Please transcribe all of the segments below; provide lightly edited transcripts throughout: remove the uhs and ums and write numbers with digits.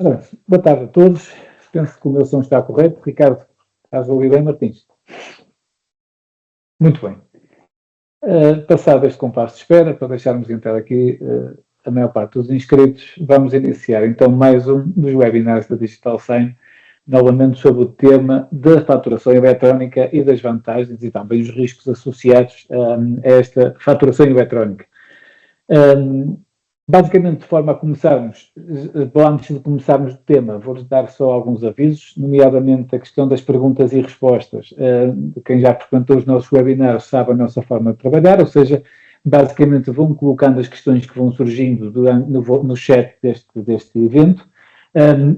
Ora, boa tarde a todos. Penso que o meu som está correto. Ricardo, estás a ouvir bem, Martins? Muito bem. Passado este compasso de espera, para deixarmos entrar aqui a maior parte dos inscritos, vamos iniciar então mais um dos webinars da Digital Sign, novamente sobre o tema da faturação eletrónica e das vantagens e também os riscos associados a esta faturação eletrónica. Basicamente, de forma a começarmos, antes de começarmos o tema, vou-lhes dar só alguns avisos, nomeadamente a questão das perguntas e respostas. Quem já frequentou os nossos webinars sabe a nossa forma de trabalhar, ou seja, basicamente vão colocando as questões que vão surgindo no chat deste evento,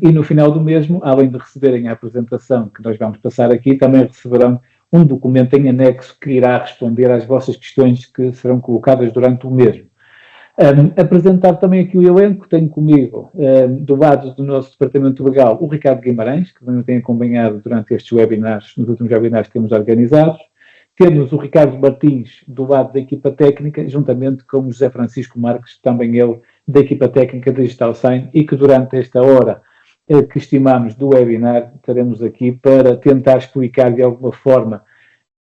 e no final do mesmo, além de receberem a apresentação que nós vamos passar aqui, também receberão um documento em anexo que irá responder às vossas questões que serão colocadas durante o mesmo. Apresentar também aqui o elenco, tenho comigo, do lado do nosso departamento legal, o Ricardo Guimarães, que também me tem acompanhado durante estes webinars, nos últimos webinars que temos organizados. Temos o Ricardo Martins, do lado da equipa técnica, juntamente com o José Francisco Marques, também ele da equipa técnica Digital Sign, e que durante esta hora que estimamos do webinar, estaremos aqui para tentar explicar de alguma forma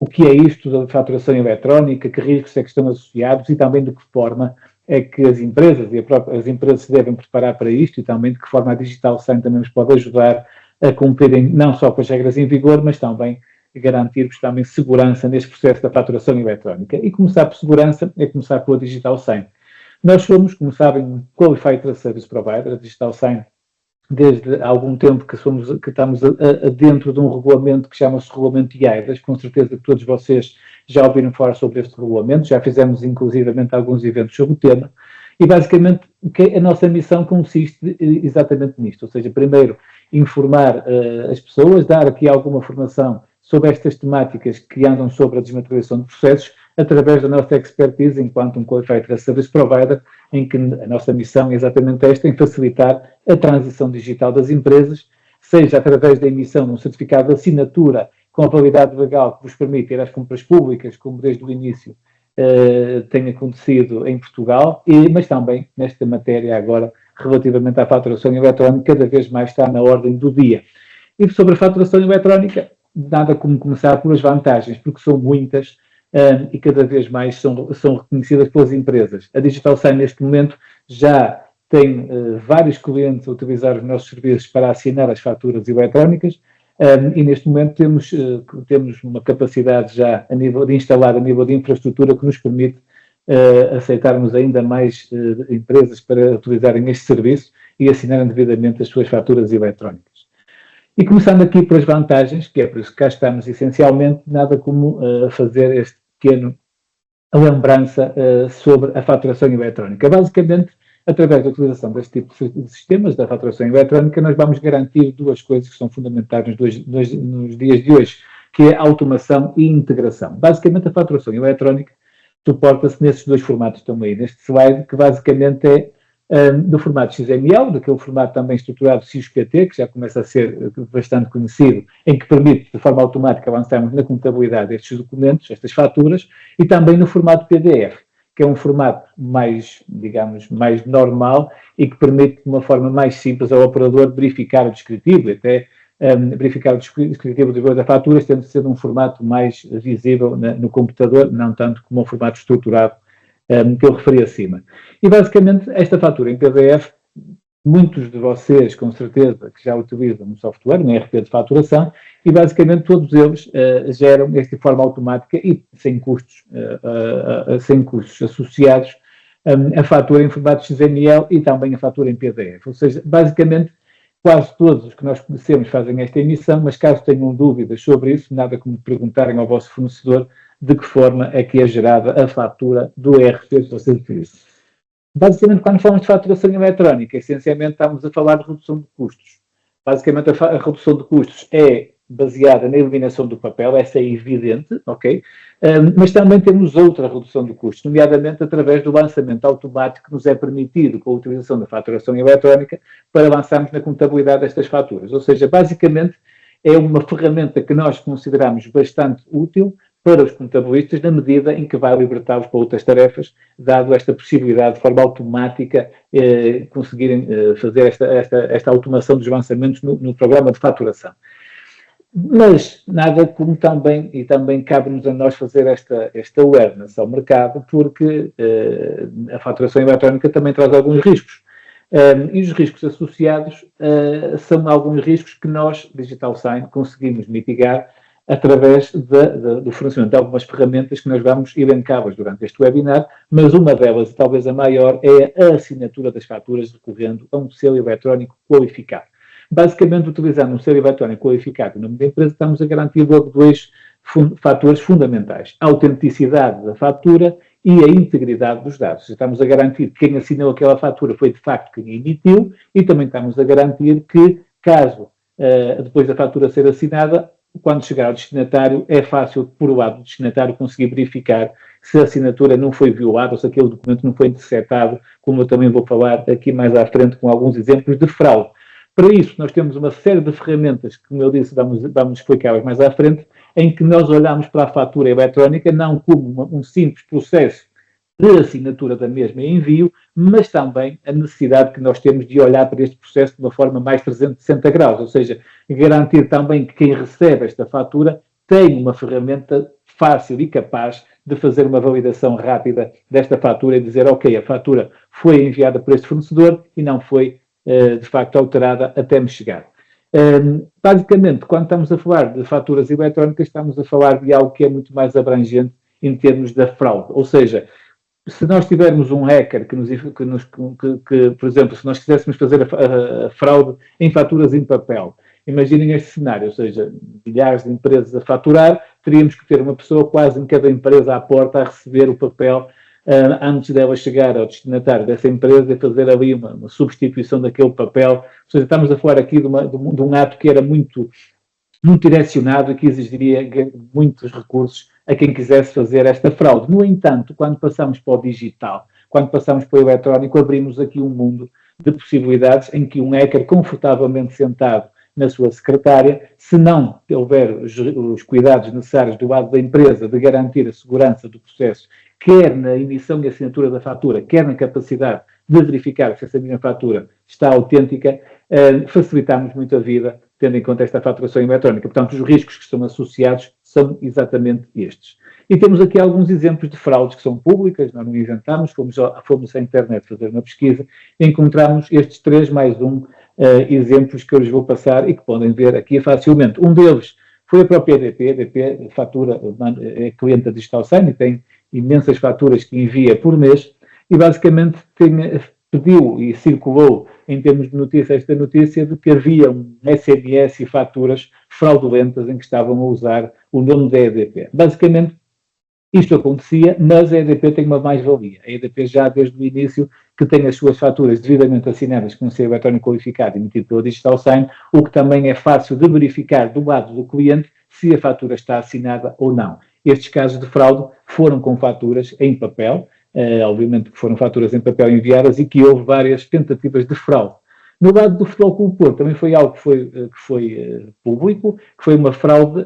o que é isto da faturação eletrónica, que riscos é que estão associados e também de que forma é que as empresas as empresas se devem preparar para isto e também de que forma a Digital Sign também nos pode ajudar a cumprirem não só com as regras em vigor, mas também garantir-vos também segurança neste processo da faturação eletrónica. E começar por segurança é começar pela Digital Sign. Nós somos, como sabem, um Qualified Service Provider, a Digital Sign, desde há algum tempo que estamos dentro de um regulamento que chama-se Regulamento IAIDAS, com certeza que todos vocês já ouviram falar sobre este regulamento, já fizemos inclusivamente alguns eventos sobre o tema, e basicamente a nossa missão consiste exatamente nisto, ou seja, primeiro informar as pessoas, dar aqui alguma formação sobre estas temáticas que andam sobre a desmaterialização de processos, através da nossa expertise enquanto um Qualified Service Provider, em que a nossa missão é exatamente esta, em facilitar a transição digital das empresas, seja através da emissão de um certificado de assinatura com a validade legal que vos permite ir às compras públicas, como desde o início tem acontecido em Portugal, mas também nesta matéria agora, relativamente à faturação eletrónica, cada vez mais está na ordem do dia. E sobre a faturação eletrónica, nada como começar pelas vantagens, porque são muitas, e cada vez mais são reconhecidas pelas empresas. A Digital Sign, neste momento, já tem vários clientes a utilizar os nossos serviços para assinar as faturas eletrónicas, e neste momento temos uma capacidade já a nível de instalar, a nível de infraestrutura, que nos permite aceitarmos ainda mais empresas para utilizarem este serviço e assinarem devidamente as suas faturas eletrónicas. E começando aqui pelas vantagens, que é por isso que cá estamos essencialmente, nada como fazer este pequeno lembrança sobre a faturação eletrónica. Basicamente, através da utilização deste tipo de sistemas da faturação eletrónica, nós vamos garantir duas coisas que são fundamentais nos dias de hoje, que é a automação e integração. Basicamente, a faturação eletrónica suporta-se nesses dois formatos que estão aí neste slide, que basicamente é do formato XML, daquele formato também estruturado XPT, que já começa a ser bastante conhecido, em que permite, de forma automática, avançarmos na contabilidade destes documentos, estas faturas, e também no formato PDF, que é um formato mais, digamos, mais normal e que permite, de uma forma mais simples, ao operador verificar o descritivo, até verificar o descritivo da fatura, tendo de ser um formato mais visível no computador, não tanto como um formato estruturado que eu referi acima. E basicamente esta fatura em PDF, muitos de vocês com certeza que já utilizam um software, um ERP de faturação, e basicamente todos eles geram esta forma automática e sem custos associados a fatura em formato XML e também a fatura em PDF. Ou seja, basicamente quase todos os que nós conhecemos fazem esta emissão, mas caso tenham dúvidas sobre isso, nada como perguntarem ao vosso fornecedor de que forma é que é gerada a fatura do ERP que vocês utilizam. Basicamente, quando falamos de faturação eletrónica, essencialmente estamos a falar de redução de custos. Basicamente, a redução de custos é baseada na eliminação do papel, essa é evidente, ok? Mas também temos outra redução de custos, nomeadamente através do lançamento automático que nos é permitido com a utilização da faturação eletrónica para avançarmos na contabilidade destas faturas. Ou seja, basicamente, é uma ferramenta que nós consideramos bastante útil para os contabilistas, na medida em que vai libertá-los para outras tarefas, dado esta possibilidade de forma automática conseguirem fazer esta automação dos lançamentos no programa de faturação. Mas nada como também cabe-nos a nós fazer esta awareness ao mercado, porque a faturação eletrónica também traz alguns riscos. E os riscos associados são alguns riscos que nós, Digital Sign, conseguimos mitigar através do fornecimento de algumas ferramentas que nós vamos elencá-las durante este webinar, mas uma delas, talvez a maior, é a assinatura das faturas recorrendo a um selo eletrónico qualificado. Basicamente, utilizando um selo eletrónico qualificado no nome da empresa, estamos a garantir logo dois fatores fundamentais: a autenticidade da fatura e a integridade dos dados. Estamos a garantir que quem assinou aquela fatura foi de facto quem emitiu e também estamos a garantir que, caso depois da fatura ser assinada, quando chegar ao destinatário, é fácil, por o lado do destinatário, conseguir verificar se a assinatura não foi violada ou se aquele documento não foi interceptado, como eu também vou falar aqui mais à frente com alguns exemplos de fraude. Para isso, nós temos uma série de ferramentas, que, como eu disse, vamos explicá-las mais à frente, em que nós olhamos para a fatura eletrónica não como um simples processo de assinatura da mesma e envio, mas também a necessidade que nós temos de olhar para este processo de uma forma mais 360 graus, ou seja, garantir também que quem recebe esta fatura tem uma ferramenta fácil e capaz de fazer uma validação rápida desta fatura e dizer, ok, a fatura foi enviada por este fornecedor e não foi, de facto, alterada até me chegar. Basicamente, quando estamos a falar de faturas eletrónicas, estamos a falar de algo que é muito mais abrangente em termos da fraude, ou seja, se nós tivermos um hacker que, por exemplo, se nós quiséssemos fazer a fraude em faturas em papel, imaginem este cenário, ou seja, milhares de empresas a faturar, teríamos que ter uma pessoa quase em cada empresa à porta a receber o papel antes dela chegar ao destinatário dessa empresa e fazer ali uma substituição daquele papel. Ou seja, estamos a falar aqui de um ato que era muito direcionado e que exigiria muitos recursos a quem quisesse fazer esta fraude. No entanto, quando passamos para o digital, quando passamos para o eletrónico, abrimos aqui um mundo de possibilidades em que um hacker, confortavelmente sentado na sua secretária, se não houver os cuidados necessários do lado da empresa de garantir a segurança do processo, quer na emissão e assinatura da fatura, quer na capacidade de verificar se essa minha fatura está autêntica, facilitamos muito a vida, tendo em conta esta faturação eletrónica. Portanto, os riscos que estão associados são exatamente estes. E temos aqui alguns exemplos de fraudes que são públicas, nós não inventamos, fomos à internet fazer uma pesquisa e encontramos estes 3 mais um exemplos que eu lhes vou passar e que podem ver aqui facilmente. Um deles foi a própria EDP. A EDP fatura, é cliente da Digital Sign e tem imensas faturas que envia por mês e basicamente pediu e circulou em termos de notícia esta notícia de que havia um SMS e faturas fraudulentas em que estavam a usar o nome da EDP. Basicamente, isto acontecia, mas a EDP tem uma mais-valia. A EDP já desde o início que tem as suas faturas devidamente assinadas com um selo eletrónico qualificado emitido pela Digital Sign, o que também é fácil de verificar do lado do cliente se a fatura está assinada ou não. Estes casos de fraude foram com faturas em papel, obviamente que foram faturas em papel enviadas e que houve várias tentativas de fraude. No lado do Futebol Clube do Porto também foi algo que foi público, que foi uma fraude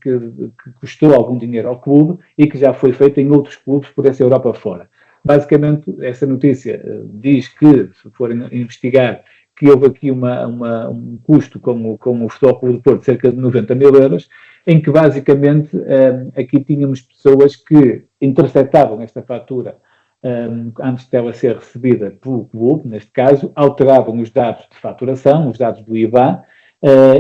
que custou algum dinheiro ao clube e que já foi feita em outros clubes por essa Europa fora. Basicamente, essa notícia diz que, se forem investigar, que houve aqui um custo com o Futebol Clube do Porto de cerca de 90 mil euros, em que basicamente aqui tínhamos pessoas que interceptavam esta fatura antes dela ser recebida pelo clube, neste caso, alteravam os dados de faturação, os dados do IVA,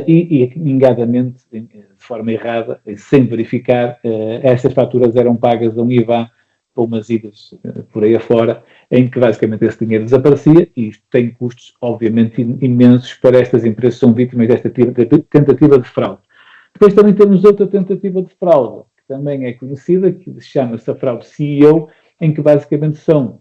e engadamente, de forma errada, sem verificar, estas faturas eram pagas a um IVA para umas idas por aí afora, em que basicamente esse dinheiro desaparecia, e isto tem custos, obviamente, imensos para estas empresas que são vítimas desta tentativa de fraude. Depois também temos outra tentativa de fraude, que também é conhecida, que chama-se a fraude CEO, em que basicamente são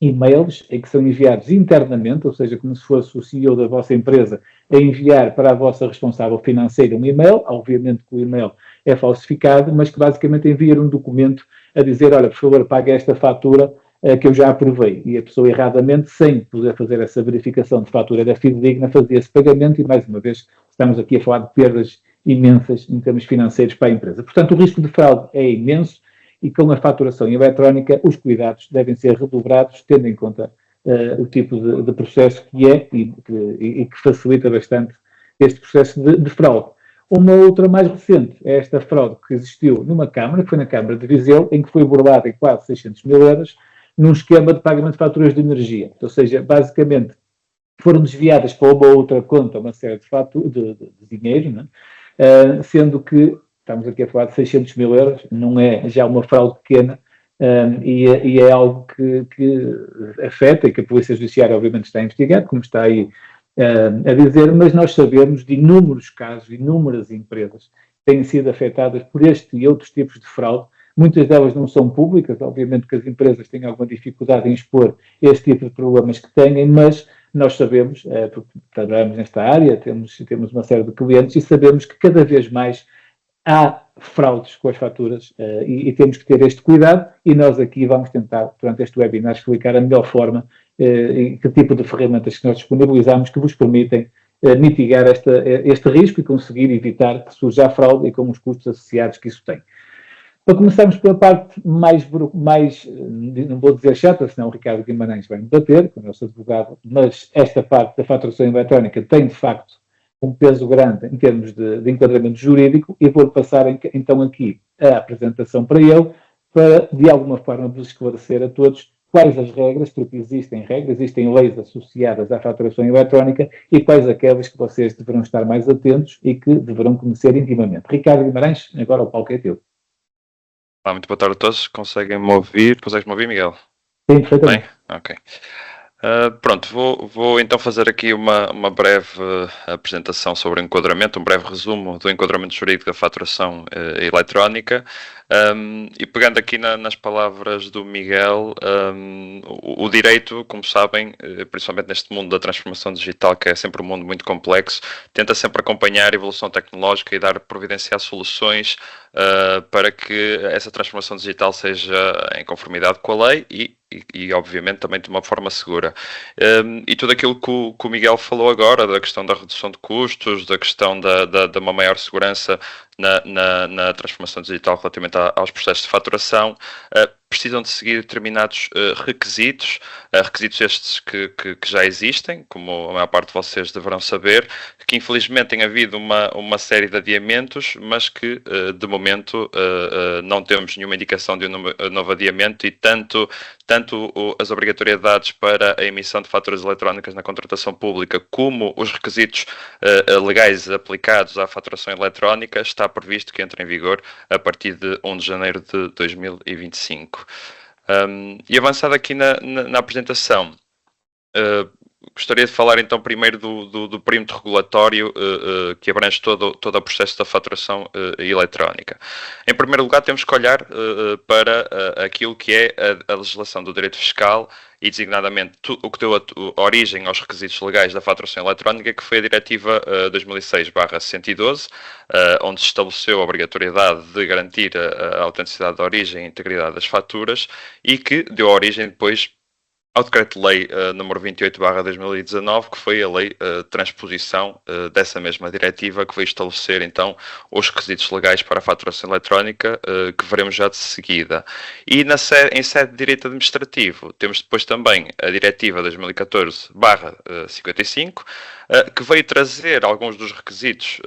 e-mails em que são enviados internamente, ou seja, como se fosse o CEO da vossa empresa a enviar para a vossa responsável financeira um e-mail, obviamente que o e-mail é falsificado, mas que basicamente envia um documento a dizer, olha, por favor, pague esta fatura que eu já aprovei. E a pessoa erradamente, sem poder fazer essa verificação de fatura da fidedigna, fazia esse pagamento e, mais uma vez, estamos aqui a falar de perdas imensas em termos financeiros para a empresa. Portanto, o risco de fraude é imenso e com a faturação eletrónica os cuidados devem ser redobrados, tendo em conta o tipo de processo que é e que facilita bastante este processo de fraude. Uma outra mais recente é esta fraude que existiu numa Câmara, que foi na Câmara de Viseu, em que foi burlada em quase 600 mil euros, num esquema de pagamento de faturas de energia. Ou seja, basicamente, foram desviadas para uma outra conta uma série de dinheiro, né? Sendo que, estamos aqui a falar de 600 mil euros, não é já uma fraude pequena, e é algo que afeta e que a Polícia Judiciária obviamente está a investigar, como está aí a dizer, mas nós sabemos de inúmeros casos, inúmeras empresas que têm sido afetadas por este e outros tipos de fraude. Muitas delas não são públicas, obviamente que as empresas têm alguma dificuldade em expor este tipo de problemas que têm, mas nós sabemos, porque trabalhamos nesta área, temos uma série de clientes e sabemos que cada vez mais há fraudes com as faturas e temos que ter este cuidado e nós aqui vamos tentar, durante este webinar, explicar a melhor forma e que tipo de ferramentas que nós disponibilizamos que vos permitem mitigar este risco e conseguir evitar que surja a fraude e com os custos associados que isso tem. Para começarmos pela parte mais, não vou dizer chata, senão o Ricardo Guimarães vai me bater, como é o nosso advogado, mas esta parte da faturação eletrónica tem, de facto, um peso grande em termos de enquadramento jurídico e vou passar então aqui a apresentação para ele, para, de alguma forma, vos esclarecer a todos quais as regras, porque existem leis associadas à faturação eletrónica e quais aquelas que vocês deverão estar mais atentos e que deverão conhecer intimamente. Ricardo Guimarães, agora o palco é teu. Olá, muito boa tarde a todos. Conseguem-me ouvir? Consegues-me ouvir, Miguel? Sim, perfeitamente. Bem? Ok. Pronto, vou então fazer aqui uma breve apresentação sobre o enquadramento, um breve resumo do enquadramento jurídico da faturação eletrónica. E pegando aqui nas palavras do Miguel, o direito, como sabem, principalmente neste mundo da transformação digital, que é sempre um mundo muito complexo, tenta sempre acompanhar a evolução tecnológica e dar providenciar soluções para que essa transformação digital seja em conformidade com a lei e obviamente também de uma forma segura. E tudo aquilo que o Miguel falou agora, da questão da redução de custos, da questão de uma maior segurança na transformação digital relativamente aos processos de faturação, precisam de seguir determinados requisitos, requisitos estes que já existem, como a maior parte de vocês deverão saber, que infelizmente tem havido uma série de adiamentos, mas que de momento não temos nenhuma indicação de um novo adiamento e tanto as obrigatoriedades para a emissão de faturas eletrónicas na contratação pública como os requisitos legais aplicados à faturação eletrónica está previsto que entre em vigor a partir de 1 de janeiro de 2025. E avançado aqui na apresentação, gostaria de falar então primeiro do perímetro regulatório que abrange todo o processo da faturação eletrónica. Em primeiro lugar, temos que olhar para aquilo que é a legislação do direito fiscal e designadamente o que deu a origem aos requisitos legais da faturação eletrónica, que foi a Diretiva 2006/112, onde se estabeleceu a obrigatoriedade de garantir a autenticidade da origem e a integridade das faturas e que deu origem depois ao Decreto-Lei número 28/2019, que foi a lei de transposição dessa mesma diretiva, que veio estabelecer então os requisitos legais para a faturação eletrónica, que veremos já de seguida. E em sede de direito administrativo, temos depois também a Diretiva 2014/55, que veio trazer alguns dos requisitos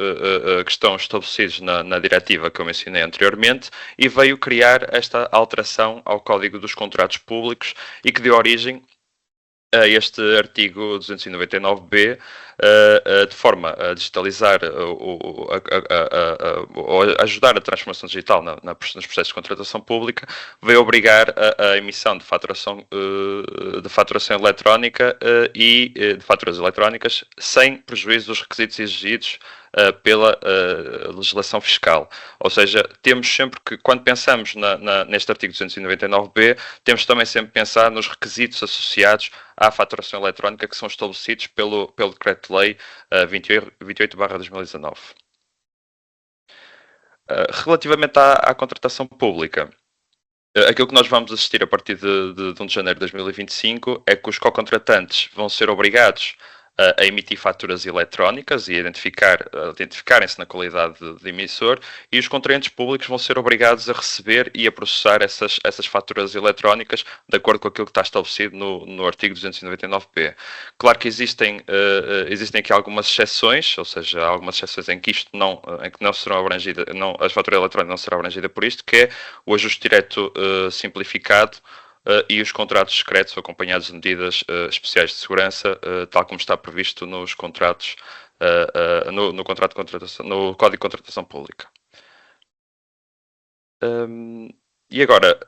que estão estabelecidos na diretiva que eu mencionei anteriormente e veio criar esta alteração ao Código dos Contratos Públicos e que deu origem a este artigo 299b, de forma a digitalizar ou ajudar a transformação digital nos processos de contratação pública, veio obrigar a emissão de faturação eletrónica e de faturas eletrónicas sem prejuízo dos requisitos exigidos pela legislação fiscal. Ou seja, temos sempre que, quando pensamos neste artigo 299b, temos também sempre que pensar nos requisitos associados à faturação eletrónica que são estabelecidos pelo Decreto-Lei 28/2019. Relativamente à contratação pública, aquilo que nós vamos assistir a partir de 1 de janeiro de 2025 é que os co-contratantes vão ser obrigados a emitir faturas eletrónicas e identificarem-se na qualidade de emissor, e os contraentes públicos vão ser obrigados a receber e a processar essas faturas eletrónicas de acordo com aquilo que está estabelecido no artigo 299p. Claro que existem aqui algumas exceções, ou seja, algumas exceções em que não serão abrangidas, as faturas eletrónicas não serão abrangidas por isto, que é o ajuste direto simplificado e os contratos secretos acompanhados de medidas especiais de segurança, tal como está previsto nos contratos, no contrato de contratação, no Código de Contratação Pública. E agora,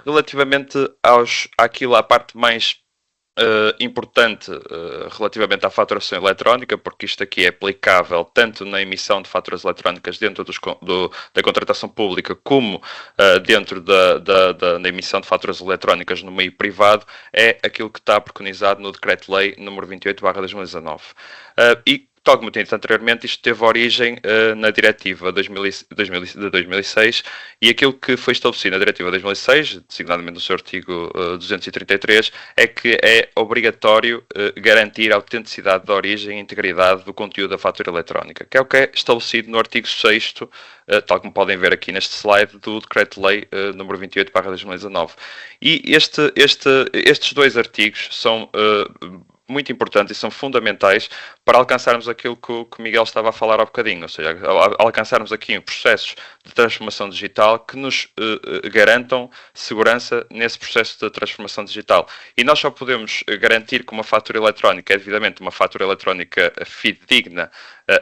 relativamente à parte mais importante relativamente à faturação eletrónica, porque isto aqui é aplicável tanto na emissão de faturas eletrónicas dentro da contratação pública, como dentro da emissão de faturas eletrónicas no meio privado, é aquilo que está preconizado no Decreto-Lei número 28/2019. E tal como eu tinha dito anteriormente, isto teve origem na Diretiva de 2006, e aquilo que foi estabelecido na Diretiva de 2006, designadamente no seu artigo 233, é que é obrigatório garantir a autenticidade da origem e integridade do conteúdo da fatura eletrónica, que é o que é estabelecido no artigo 6º, tal como podem ver aqui neste slide, do Decreto-Lei número 28/2019. E estes dois artigos são muito importantes e são fundamentais para alcançarmos aquilo que o Miguel estava a falar há bocadinho, ou seja, alcançarmos aqui processos de transformação digital que nos garantam segurança nesse processo de transformação digital. E nós só podemos garantir que uma fatura eletrónica é devidamente uma fatura eletrónica fidedigna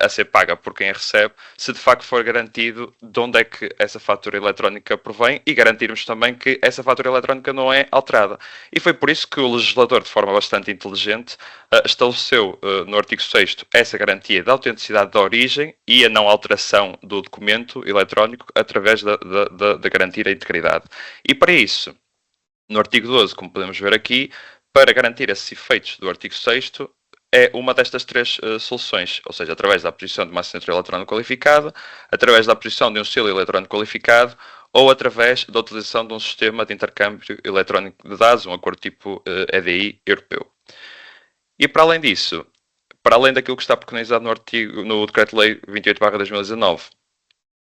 a ser paga por quem a recebe, se de facto for garantido de onde é que essa fatura eletrónica provém, e garantirmos também que essa fatura eletrónica não é alterada. E foi por isso que o legislador, de forma bastante inteligente, estabeleceu no artigo 6º essa garantia da autenticidade da origem e a não alteração do documento eletrónico através de garantir a integridade. E para isso, no artigo 12, como podemos ver aqui, para garantir esses efeitos do artigo 6º, é uma destas três soluções, ou seja, através da aposição de uma assinatura eletrónica qualificada, através da aposição de um selo eletrónico qualificado, ou através da utilização de um sistema de intercâmbio eletrónico de dados, um acordo tipo EDI europeu. E para além disso, para além daquilo que está preconizado no Decreto-Lei 28/2019,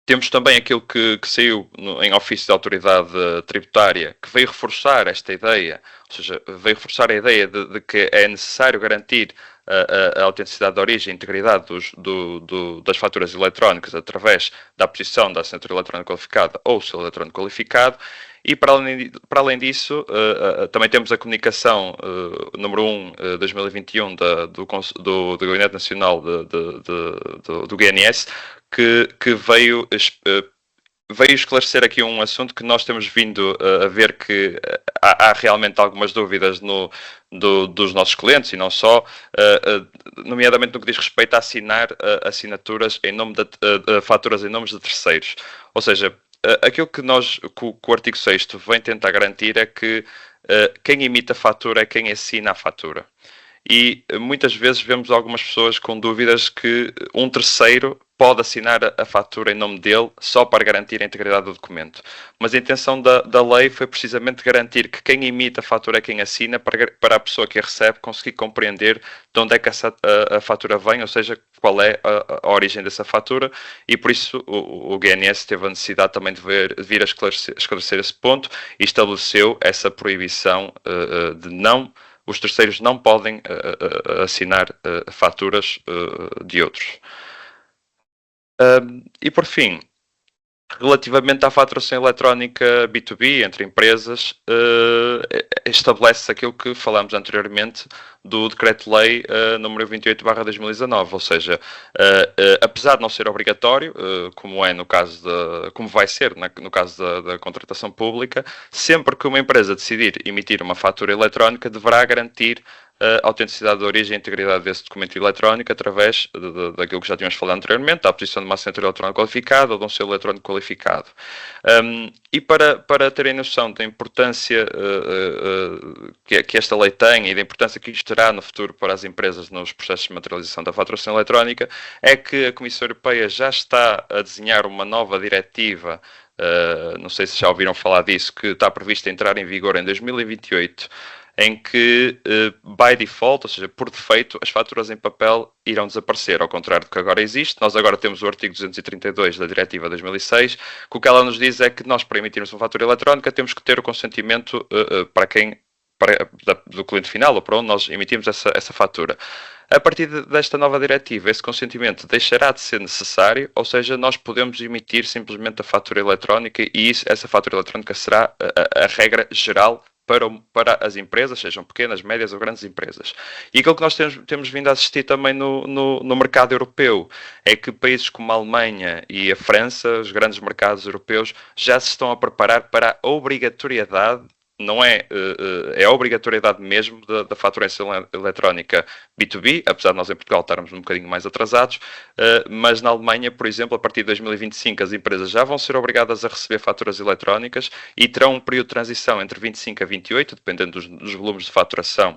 temos também aquilo que saiu em ofício da autoridade tributária, que veio reforçar esta ideia, ou seja, veio reforçar a ideia de que é necessário garantir a autenticidade da origem e integridade das faturas eletrónicas através da aposição da assinatura eletrónica qualificada ou selo eletrónico qualificado. E para além disso, também temos a comunicação número 1 2021 do Gabinete Nacional do GNS, que veio esclarecer aqui um assunto que nós temos vindo a ver que há realmente algumas dúvidas dos nossos clientes, e não só, nomeadamente no que diz respeito a assinar assinaturas em nome faturas em nomes de terceiros. Ou seja, aquilo que o artigo 6º vem tentar garantir é que quem emite a fatura é quem assina a fatura. E muitas vezes vemos algumas pessoas com dúvidas que um terceiro pode assinar a fatura em nome dele só para garantir a integridade do documento. Mas a intenção da lei foi precisamente garantir que quem emite a fatura é quem assina, para a pessoa que a recebe conseguir compreender de onde é que a fatura vem, ou seja, qual é a origem dessa fatura, e por isso o GNS teve a necessidade também de vir a esclarecer esse ponto e estabeleceu essa proibição os terceiros não podem assinar faturas de outros. E por fim, relativamente à faturação eletrónica B2B entre empresas, estabelece aquilo que falámos anteriormente do Decreto-Lei número 28/2019, ou seja, apesar de não ser obrigatório, como vai ser no caso da contratação pública, sempre que uma empresa decidir emitir uma fatura eletrónica, deverá garantir a autenticidade da origem e integridade desse documento eletrónico através daquilo que já tínhamos falado anteriormente, da aposição de uma assinatura eletrónica qualificada ou de um selo eletrónico qualificado. E para terem noção da importância que esta lei tem e da importância que isto terá no futuro para as empresas nos processos de materialização da faturação eletrónica, é que a Comissão Europeia já está a desenhar uma nova diretiva, não sei se já ouviram falar disso, que está prevista entrar em vigor em 2028, em que, by default, ou seja, por defeito, as faturas em papel irão desaparecer, ao contrário do que agora existe. Nós agora temos o artigo 232 da Diretiva 2006, que o que ela nos diz é que nós, para emitirmos uma fatura eletrónica, temos que ter o consentimento do cliente final, ou para onde nós emitimos essa fatura. A partir desta nova diretiva, esse consentimento deixará de ser necessário, ou seja, nós podemos emitir simplesmente a fatura eletrónica e essa fatura eletrónica será a regra geral para as empresas, sejam pequenas, médias ou grandes empresas. E aquilo que nós temos vindo a assistir também no mercado europeu é que países como a Alemanha e a França, os grandes mercados europeus, já se estão a preparar para a obrigatoriedade, não é, é a obrigatoriedade mesmo da faturação eletrónica B2B, apesar de nós em Portugal estarmos um bocadinho mais atrasados, mas na Alemanha, por exemplo, a partir de 2025 as empresas já vão ser obrigadas a receber faturas eletrónicas e terão um período de transição entre 25 a 28, dependendo dos volumes de faturação,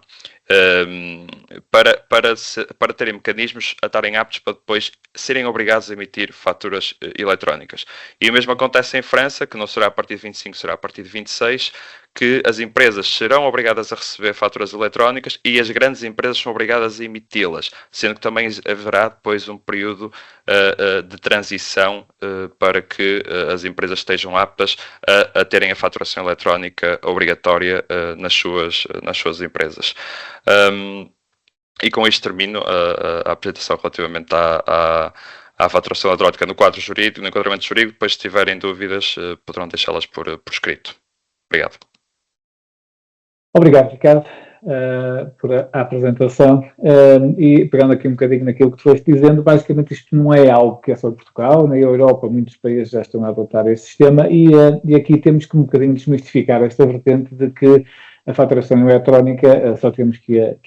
para terem mecanismos a estarem aptos para depois serem obrigados a emitir faturas eletrónicas. E o mesmo acontece em França, que não será a partir de 25, será a partir de 26, que as empresas serão obrigadas a receber faturas eletrónicas e as grandes empresas são obrigadas a emiti-las, sendo que também haverá depois um período de transição para que as empresas estejam aptas a terem a faturação eletrónica obrigatória nas suas empresas. E com isto termino a apresentação relativamente à faturação eletrónica no quadro jurídico, no enquadramento jurídico. Depois, se tiverem dúvidas, poderão deixá-las por escrito. Obrigado. Obrigado, Ricardo, por a apresentação. E pegando aqui um bocadinho naquilo que tu foste dizendo, basicamente isto não é algo que é só de Portugal, na Europa muitos países já estão a adotar esse sistema e aqui temos que um bocadinho desmistificar esta vertente de que a faturação eletrónica só temos que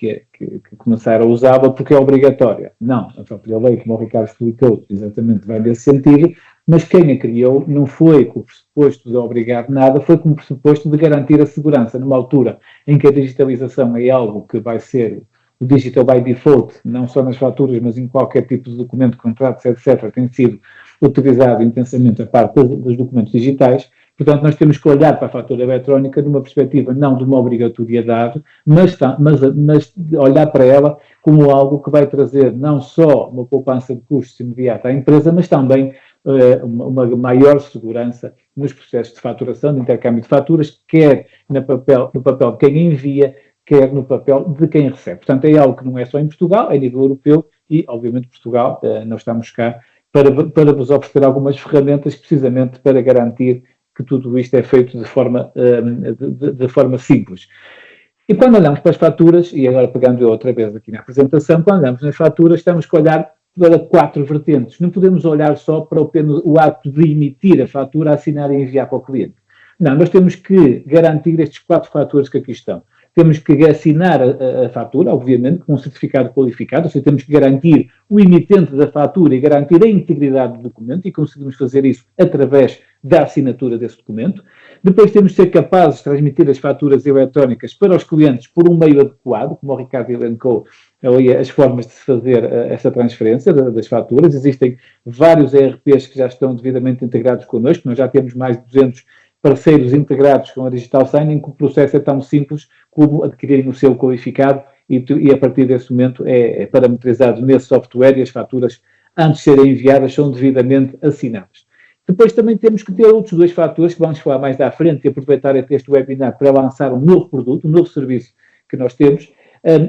começar a usá-la porque é obrigatória. Não, a própria lei, como o Ricardo explicou, exatamente vai nesse sentido, mas quem a criou não foi com o pressuposto de obrigar nada, foi com o pressuposto de garantir a segurança numa altura em que a digitalização é algo que vai ser o digital by default, não só nas faturas, mas em qualquer tipo de documento, contratos, etc., tem sido utilizado intensamente a parte dos documentos digitais. Portanto, nós temos que olhar para a fatura eletrónica numa perspectiva não de uma obrigatoriedade, mas olhar para ela como algo que vai trazer não só uma poupança de custos imediata à empresa, mas também uma maior segurança nos processos de faturação, de intercâmbio de faturas, quer no papel de quem envia, quer no papel de quem recebe. Portanto, é algo que não é só em Portugal, é a nível europeu e, obviamente, Portugal, nós estamos cá para vos oferecer algumas ferramentas precisamente para garantir que tudo isto é feito de forma simples. E quando olhamos para as faturas, e agora pegando eu outra vez aqui na apresentação, quando olhamos nas faturas temos que olhar para 4 vertentes. Não podemos olhar só para o ato de emitir a fatura, assinar e enviar para o cliente. Não, nós temos que garantir estes 4 fatores que aqui estão. Temos que assinar a fatura, obviamente, com um certificado qualificado, ou seja, temos que garantir o emitente da fatura e garantir a integridade do documento, e conseguimos fazer isso através da assinatura desse documento. Depois temos de ser capazes de transmitir as faturas eletrónicas para os clientes por um meio adequado, como o Ricardo elencou ali as formas de se fazer essa transferência das faturas. Existem vários ERPs que já estão devidamente integrados connosco, nós já temos mais de 200 parceiros integrados com a Digital Signing, que o processo é tão simples como adquirirem o seu qualificado e a partir desse momento é parametrizado nesse software e as faturas, antes de serem enviadas, são devidamente assinadas. Depois também temos que ter outros 2 fatores que vamos falar mais à frente e aproveitar este webinar para lançar um novo produto, um novo serviço que nós temos,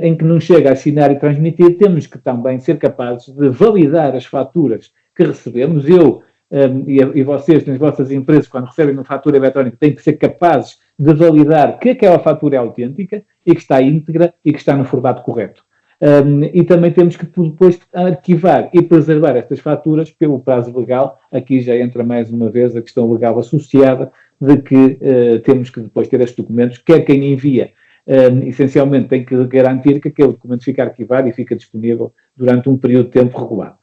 em que não chega a assinar e transmitir, temos que também ser capazes de validar as faturas que recebemos. E vocês, nas vossas empresas, quando recebem uma fatura eletrónica, têm que ser capazes de validar que aquela fatura é autêntica e que está íntegra e que está no formato correto. E também temos que depois arquivar e preservar estas faturas pelo prazo legal. Aqui já entra mais uma vez a questão legal associada de que temos que depois ter estes documentos, quer quem envia, essencialmente tem que garantir que aquele documento fica arquivado e fica disponível durante um período de tempo regulado.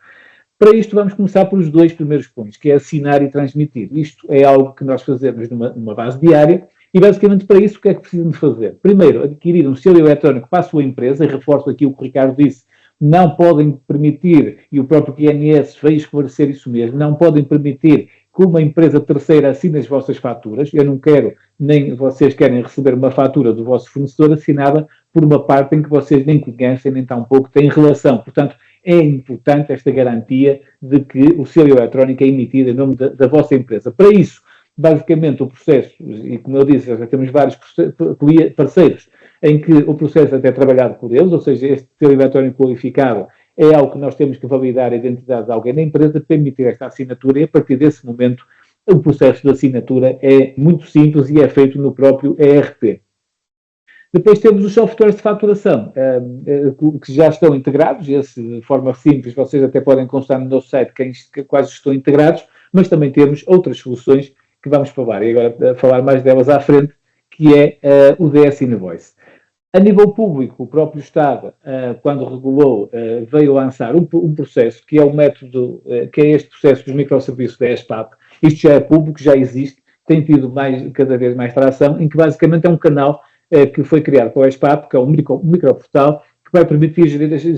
Para isto vamos começar pelos 2 primeiros pontos, que é assinar e transmitir. Isto é algo que nós fazemos numa base diária e basicamente para isso o que é que precisam de fazer? Primeiro, adquirir um selo eletrónico para a sua empresa, e reforço aqui o que o Ricardo disse, não podem permitir, e o próprio INS veio esclarecer isso mesmo, não podem permitir que uma empresa terceira assine as vossas faturas. Eu não quero, nem vocês querem receber uma fatura do vosso fornecedor assinada por uma parte em que vocês nem conhecem, nem tampouco têm relação. Portanto, é importante esta garantia de que o selo eletrónico é emitido em nome da vossa empresa. Para isso, basicamente, o processo, e como eu disse, já temos vários parceiros em que o processo até é trabalhado por eles, ou seja, este selo eletrónico qualificado é algo que nós temos que validar a identidade de alguém na empresa para emitir esta assinatura, e a partir desse momento o processo de assinatura é muito simples e é feito no próprio ERP. Depois temos os softwares de faturação, que já estão integrados, esse, de forma simples, vocês até podem constar no nosso site quais estão integrados, mas também temos outras soluções que vamos falar, e agora falar mais delas à frente, que é o DS Invoice. A nível público, o próprio Estado, quando regulou, veio lançar um processo que é o método, que é este processo dos microserviços da ESPAP. Isto já é público, já existe, tem tido cada vez mais tração, em que basicamente é um canal que foi criado com a ESPAP, que é um microportal, que vai permitir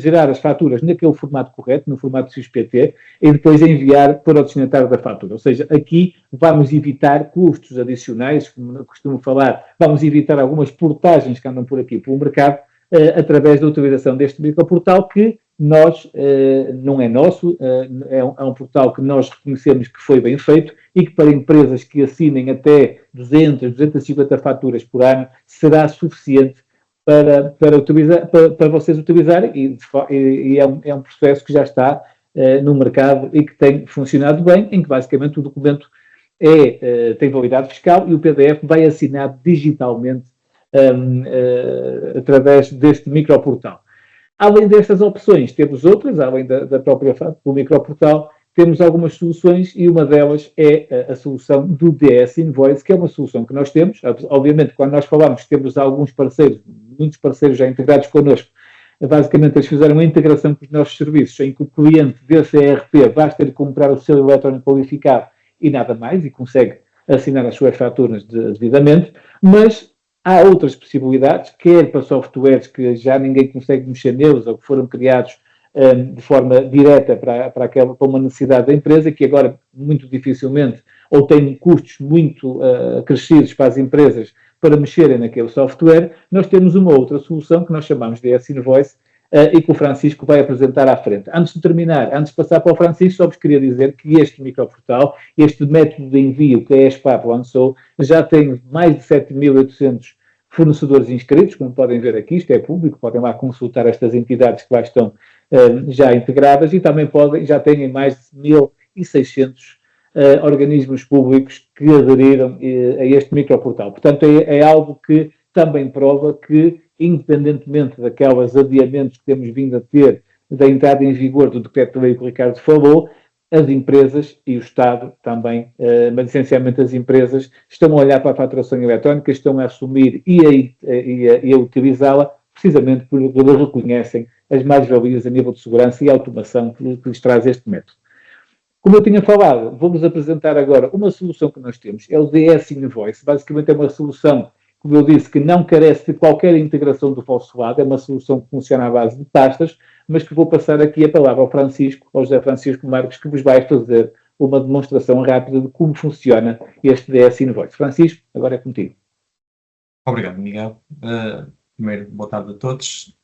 gerar as faturas naquele formato correto, no formato XPT, e depois enviar para o destinatário da fatura. Ou seja, aqui vamos evitar custos adicionais, como costumo falar, vamos evitar algumas portagens que andam por aqui pelo mercado, através da utilização deste microportal, que nós, não é nosso, é um portal que nós reconhecemos que foi bem feito e que para empresas que assinem até 200, 250 faturas por ano, será suficiente para vocês utilizarem, e é um processo que já está no mercado e que tem funcionado bem, em que basicamente o documento tem validade fiscal e o PDF vai assinado digitalmente através deste microportal. Além destas opções, temos outras, além da própria do microportal, temos algumas soluções e uma delas é a solução do DS Invoice, que é uma solução que nós temos. Obviamente, quando nós falamos, temos alguns parceiros, muitos parceiros já integrados connosco. Basicamente, eles fizeram uma integração com os nossos serviços, em que o cliente desse ERP basta lhe comprar o selo eletrónico qualificado e nada mais, e consegue assinar as suas faturas devidamente, mas há outras possibilidades, quer para softwares que já ninguém consegue mexer neles ou que foram criados de forma direta para uma necessidade da empresa, que agora muito dificilmente, ou têm custos muito acrescidos para as empresas para mexerem naquele software. Nós temos uma outra solução que nós chamamos de DS Invoice e que o Francisco vai apresentar à frente. Antes de terminar, antes de passar para o Francisco, só vos queria dizer que este microportal, este método de envio que a ESPAP lançou, já tem mais de 7.800 fornecedores inscritos, como podem ver aqui, isto é público, podem lá consultar estas entidades que lá estão já integradas, e também já têm mais de 1.600 organismos públicos que aderiram a este microportal. Portanto, é algo que também prova que, independentemente daqueles adiamentos que temos vindo a ter da entrada em vigor do decreto-lei que o Ricardo falou, as empresas e o Estado também, mas essencialmente as empresas, estão a olhar para a faturação eletrónica, estão a assumir e a utilizá-la, precisamente porque reconhecem as mais-valias a nível de segurança e automação que lhes traz este método. Como eu tinha falado, vou-vos apresentar agora uma solução que nós temos, é o DS Invoice. Basicamente é uma solução, como eu disse, que não carece de qualquer integração do vosso lado, é uma solução que funciona à base de pastas, mas que vou passar aqui a palavra ao Francisco, ao José Francisco Marques, que vos vai fazer uma demonstração rápida de como funciona este DS Invoice. Francisco, agora é contigo. Obrigado, Miguel. Primeiro, boa tarde a todos.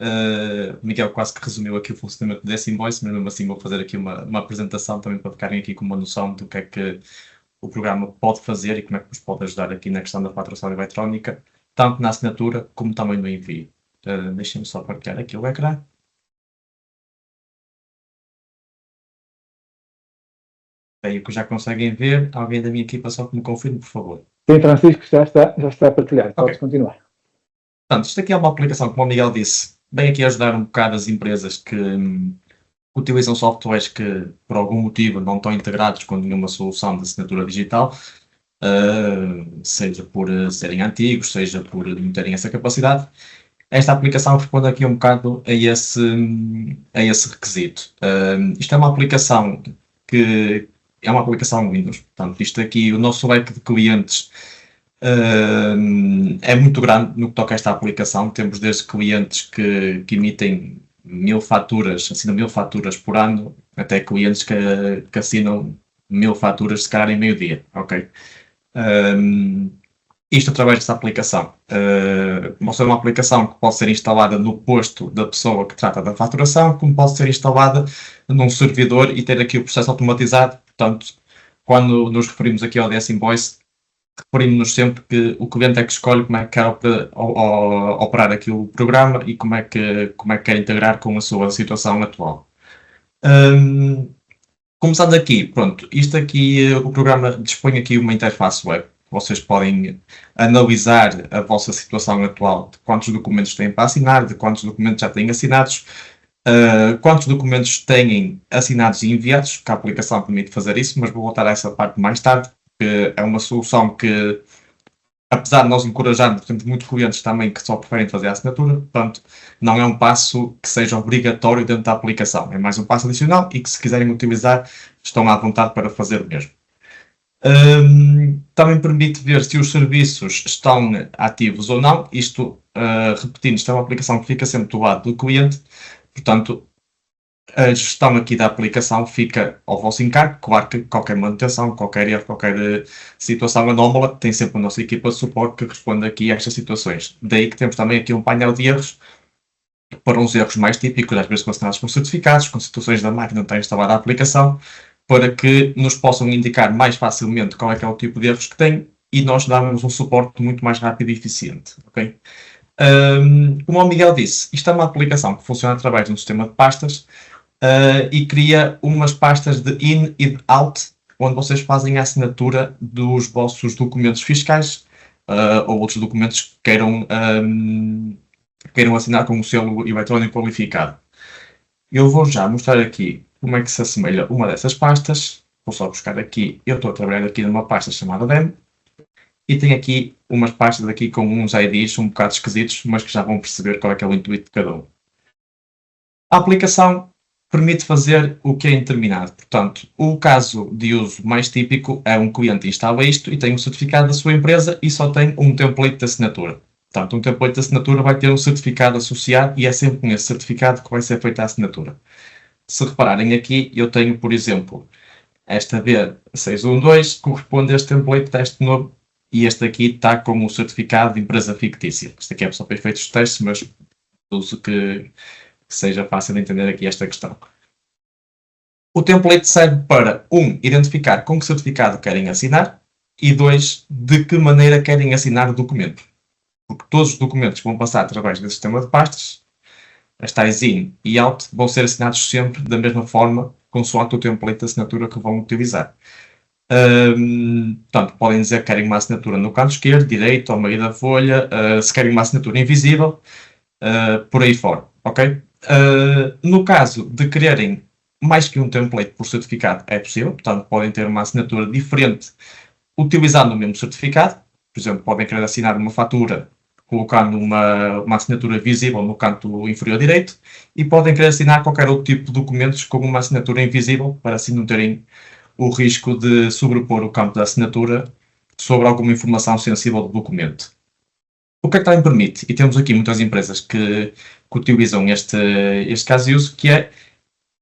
O Miguel quase que resumiu aqui o funcionamento do DS Invoice, mas mesmo assim vou fazer aqui uma apresentação também para ficarem aqui com uma noção do que é que o programa pode fazer e como é que nos pode ajudar aqui na questão da faturação eletrónica, tanto na assinatura como também no envio. Deixem-me só partilhar aqui o ecrã. Aí o que já conseguem ver, alguém da minha equipa só que me confirme, por favor. Sim, Francisco, já está a partilhar, podes continuar. Portanto, isto aqui é uma aplicação, como o Miguel disse, vem aqui ajudar um bocado as empresas que utilizam softwares que, por algum motivo, não estão integrados com nenhuma solução de assinatura digital, seja por serem antigos, seja por não terem essa capacidade. Esta aplicação responde aqui um bocado a esse requisito. Isto é uma aplicação que é uma aplicação Windows, portanto, isto aqui, o nosso leque de clientes é muito grande no que toca a esta aplicação. Temos desde clientes que emitem 1.000 faturas, assinam 1.000 faturas por ano, até clientes que assinam 1000 faturas, se calhar em meio-dia, ok? Isto através desta aplicação. Pode ser uma aplicação que pode ser instalada no posto da pessoa que trata da faturação, como pode ser instalada num servidor e ter aqui o processo automatizado. Portanto, quando nos referimos aqui ao DS Invoice, referimos-nos sempre que o cliente é que escolhe como é que quer operar aqui o programa e como é que quer integrar com a sua situação atual. Começando aqui, pronto, isto aqui, o programa dispõe aqui uma interface web. Vocês podem analisar a vossa situação atual, de quantos documentos têm para assinar, de quantos documentos já têm assinados, quantos documentos têm assinados e enviados, que a aplicação permite fazer isso, mas vou voltar a essa parte mais tarde, porque é uma solução que, apesar de nós encorajarmos, temos muitos clientes também que só preferem fazer a assinatura, portanto, não é um passo que seja obrigatório dentro da aplicação, é mais um passo adicional e que, se quiserem utilizar, estão à vontade para fazer o mesmo. Também permite ver se os serviços estão ativos ou não. Isto, repetindo, isto é uma aplicação que fica sempre do lado do cliente, portanto, a gestão aqui da aplicação fica ao vosso encargo. Claro que qualquer manutenção, qualquer erro, qualquer situação anómala, tem sempre a nossa equipa de suporte que responde aqui a estas situações. Daí que temos também aqui um painel de erros para uns erros mais típicos, às vezes relacionados com certificados, com situações da máquina onde está instalada a aplicação, para que nos possam indicar mais facilmente qual é que é o tipo de erros que tem e nós darmos um suporte muito mais rápido e eficiente. Okay? Como o Miguel disse, isto é uma aplicação que funciona através de um sistema de pastas e cria umas pastas de in e de out, onde vocês fazem a assinatura dos vossos documentos fiscais ou outros documentos que queiram assinar com um selo eletrónico qualificado. Eu vou já mostrar aqui como é que se assemelha uma dessas pastas. Vou só buscar aqui, eu estou a trabalhar aqui numa pasta chamada Demo, e tenho aqui umas pastas aqui com uns IDs um bocado esquisitos, mas que já vão perceber qual é que é o intuito de cada um. A aplicação permite fazer o que é indeterminado. Portanto, o caso de uso mais típico é um cliente instala isto e tem um certificado da sua empresa e só tem um template de assinatura. Portanto, um template de assinatura vai ter um certificado associado e é sempre com esse certificado que vai ser feita a assinatura. Se repararem aqui, eu tenho, por exemplo, esta B612 corresponde a este template teste novo e este aqui está com o certificado de empresa fictícia. Este aqui é só para efeitos de teste, mas uso que seja fácil de entender aqui esta questão. O template serve para, identificar com que certificado querem assinar e 2, de que maneira querem assinar o documento. Porque todos os documentos que vão passar através desse sistema de pastas, as tais in e out, vão ser assinados sempre da mesma forma, consoante o template de assinatura que vão utilizar. Portanto, podem dizer que querem uma assinatura no canto esquerdo, direito, ao meio da folha, se querem uma assinatura invisível, por aí fora, ok? No caso de quererem mais que um template por certificado, é possível, portanto, podem ter uma assinatura diferente utilizando o mesmo certificado. Por exemplo, podem querer assinar uma fatura colocando uma assinatura visível no canto inferior direito e podem querer assinar qualquer outro tipo de documentos com uma assinatura invisível, para assim não terem o risco de sobrepor o campo da assinatura sobre alguma informação sensível do documento. O que é que também permite? E temos aqui muitas empresas que utilizam este caso de uso, que é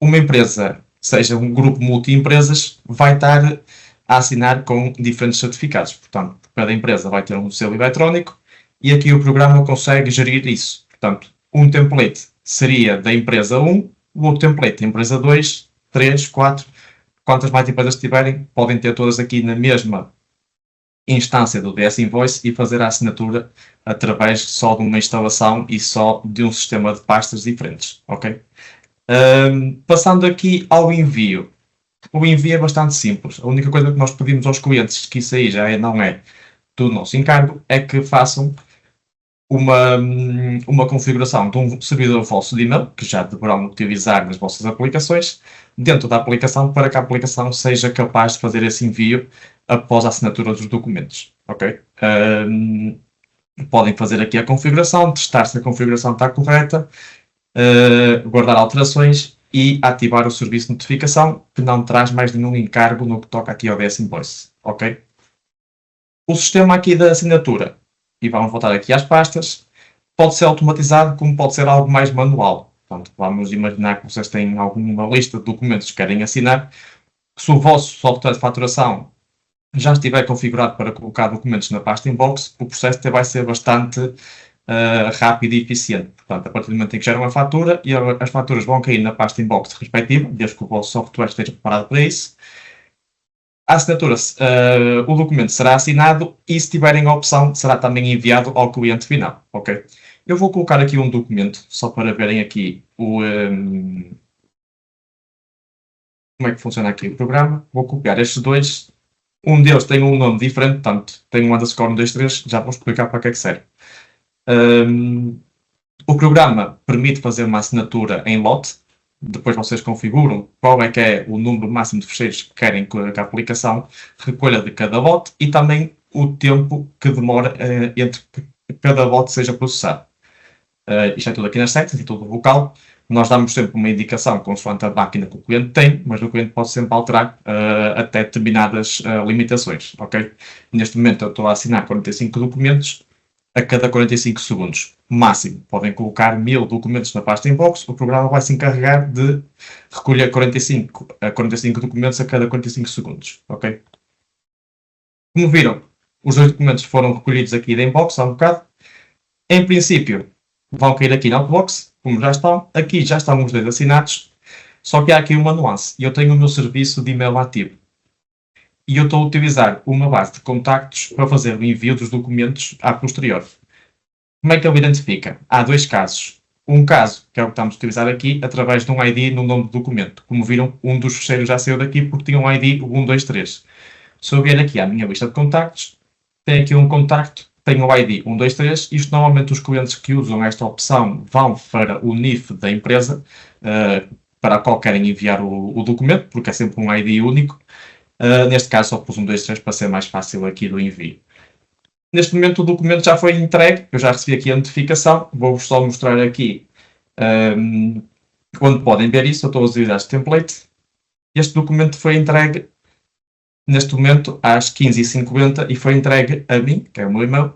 uma empresa, seja um grupo multi-empresas, vai estar a assinar com diferentes certificados. Portanto, cada empresa vai ter um selo eletrónico e aqui o programa consegue gerir isso. Portanto, um template seria da empresa 1, o outro template da empresa 2, 3, 4. Quantas mais empresas tiverem, podem ter todas aqui na mesma instância do DS Invoice e fazer a assinatura através só de uma instalação e só de um sistema de pastas diferentes. Ok? Passando aqui ao envio. O envio é bastante simples. A única coisa que nós pedimos aos clientes, que isso aí já não é do nosso encargo, é que façam uma configuração de um servidor vosso de e-mail, que já deverão utilizar nas vossas aplicações, dentro da aplicação, para que a aplicação seja capaz de fazer esse envio após a assinatura dos documentos. Ok? Podem fazer aqui a configuração, testar se a configuração está correta, guardar alterações e ativar o serviço de notificação, que não traz mais nenhum encargo no que toca aqui ao DS Invoice. Ok? O sistema aqui da assinatura, e vamos voltar aqui às pastas, pode ser automatizado como pode ser algo mais manual. Portanto, vamos imaginar que vocês têm alguma lista de documentos que querem assinar. Se o vosso software de faturação já estiver configurado para colocar documentos na pasta inbox, o processo até vai ser bastante rápido e eficiente. Portanto, a partir do momento em que geram a fatura, e as faturas vão cair na pasta inbox respectiva, desde que o vosso software esteja preparado para isso. A assinatura, o documento será assinado e, se tiverem a opção, será também enviado ao cliente final. Ok? Eu vou colocar aqui um documento, só para verem aqui como é que funciona aqui o programa. Vou copiar estes dois. Um deles tem um nome diferente, portanto, tem um underscore 1, 2, 3, já vou explicar para que é que serve. O programa permite fazer uma assinatura em lote. Depois vocês configuram qual é que é o número máximo de fecheiros que querem que a aplicação recolha de cada lote e também o tempo que demora entre que cada lote seja processado. Isto é tudo aqui nas settings, é tudo local. Nós damos sempre uma indicação consoante a máquina que o cliente tem, mas o cliente pode sempre alterar até determinadas limitações. Okay? Neste momento eu estou a assinar 45 documentos a cada 45 segundos. Máximo, podem colocar 1000 documentos na pasta inbox, o programa vai se encarregar de recolher 45 documentos a cada 45 segundos. Okay? Como viram, os dois documentos foram recolhidos aqui da inbox há um bocado. Em princípio, vão cair aqui na outbox, como já estão. Aqui já estão os dois assinados, só que há aqui uma nuance. Eu tenho o meu serviço de e-mail ativo. E eu estou a utilizar uma base de contactos para fazer o envio dos documentos a posterior. Como é que ele identifica? Há dois casos. Um caso, que é o que estamos a utilizar aqui, através de um ID no nome do documento. Como viram, um dos fecheiros já saiu daqui porque tinha um ID 123. Se eu vier aqui à minha lista de contactos, tem aqui um contacto, tem o ID 123. Isto normalmente os clientes que usam esta opção vão para o NIF da empresa, para a qual querem enviar o documento, porque é sempre um ID único. Neste caso só pus 123 para ser mais fácil aqui do envio. Neste momento o documento já foi entregue, eu já recebi aqui a notificação, vou-vos só mostrar aqui onde podem ver isso. Eu estou a utilizar este template. Este documento foi entregue neste momento às 15h50 e foi entregue a mim, que é o meu e-mail,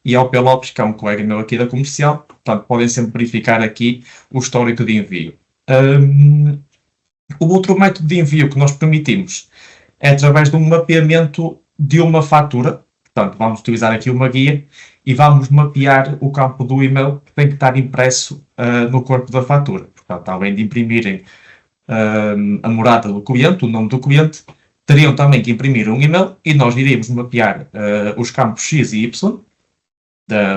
e ao P. Lopes, que é um colega meu aqui da comercial. Portanto, podem sempre verificar aqui o histórico de envio. O outro método de envio que nós permitimos é através de um mapeamento de uma fatura. Portanto, vamos utilizar aqui uma guia e vamos mapear o campo do e-mail que tem que estar impresso no corpo da fatura. Portanto, além de imprimirem a morada do cliente, o nome do cliente, teriam também que imprimir um e-mail e nós iríamos mapear os campos X e Y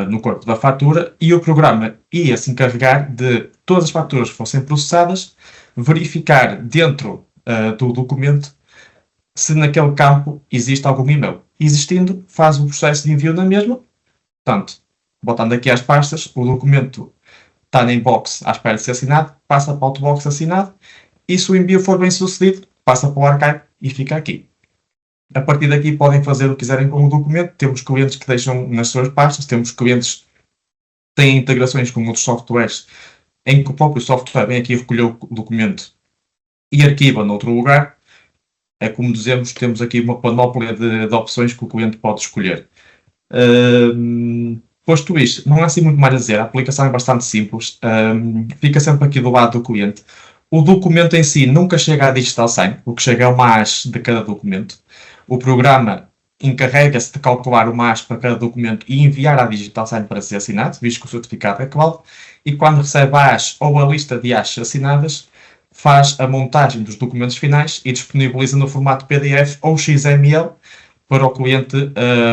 no corpo da fatura e o programa ia se encarregar de todas as faturas que fossem processadas, verificar dentro do documento se naquele campo existe algum e-mail. Existindo, faz o processo de envio na mesma. Portanto, botando aqui as pastas, o documento está na inbox à espera de ser assinado, passa para o outbox assinado, e se o envio for bem sucedido, passa para o archive e fica aqui. A partir daqui podem fazer o que quiserem com o documento. Temos clientes que deixam nas suas pastas, temos clientes que têm integrações com outros softwares, em que o próprio software vem aqui recolher o documento e arquiva noutro lugar. É como dizemos, temos aqui uma panóplia de opções que o cliente pode escolher. Posto isto, não há assim muito mais a dizer. A aplicação é bastante simples. Fica sempre aqui do lado do cliente. O documento em si nunca chega à digital sign, o que chega é uma hash de cada documento. O programa encarrega-se de calcular uma hash para cada documento e enviar à digital sign para ser assinado, visto que o certificado é cloud. E quando recebe a hash ou a lista de hashes assinadas, faz a montagem dos documentos finais e disponibiliza no formato PDF ou XML para o cliente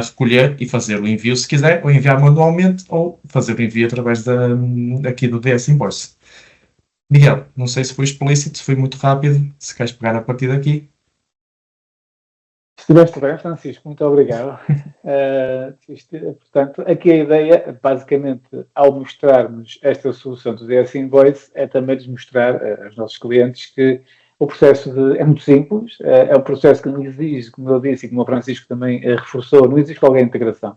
recolher e fazer o envio se quiser, ou enviar manualmente, ou fazer o envio através aqui do DS Invoice. Miguel, não sei se foi explícito, se foi muito rápido, se queres pegar a partir daqui. Estiveste bem, Francisco, muito obrigado. Portanto, aqui a ideia, basicamente, ao mostrarmos esta solução do DS Invoice, é também lhes mostrar aos nossos clientes que o processo é muito simples, é um processo que não exige, como eu disse e como o Francisco também reforçou, não exige qualquer integração.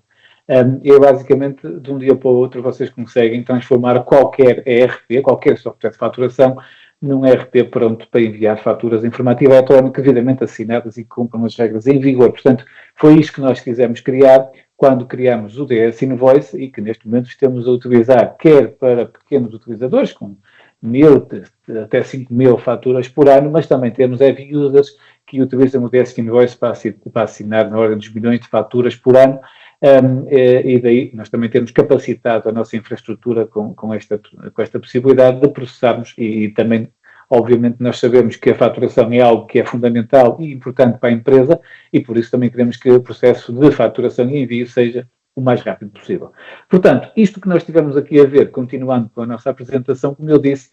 E basicamente, de um dia para o outro, vocês conseguem transformar qualquer ERP, qualquer software de faturação, num ERP pronto para enviar faturas em formato eletrónico devidamente assinadas e que cumpram as regras em vigor. Portanto, foi isto que nós quisemos criar quando criamos o DS Invoice e que neste momento estamos a utilizar quer para pequenos utilizadores com 1.000 até 5.000 faturas por ano, mas também temos heavy users que utilizam o DS Invoice para assinar na ordem dos milhões de faturas por ano, e daí nós também temos capacitado a nossa infraestrutura com esta possibilidade de processarmos e também, obviamente, nós sabemos que a faturação é algo que é fundamental e importante para a empresa e por isso também queremos que o processo de faturação e envio seja o mais rápido possível. Portanto, isto que nós estivemos aqui a ver, continuando com a nossa apresentação, como eu disse,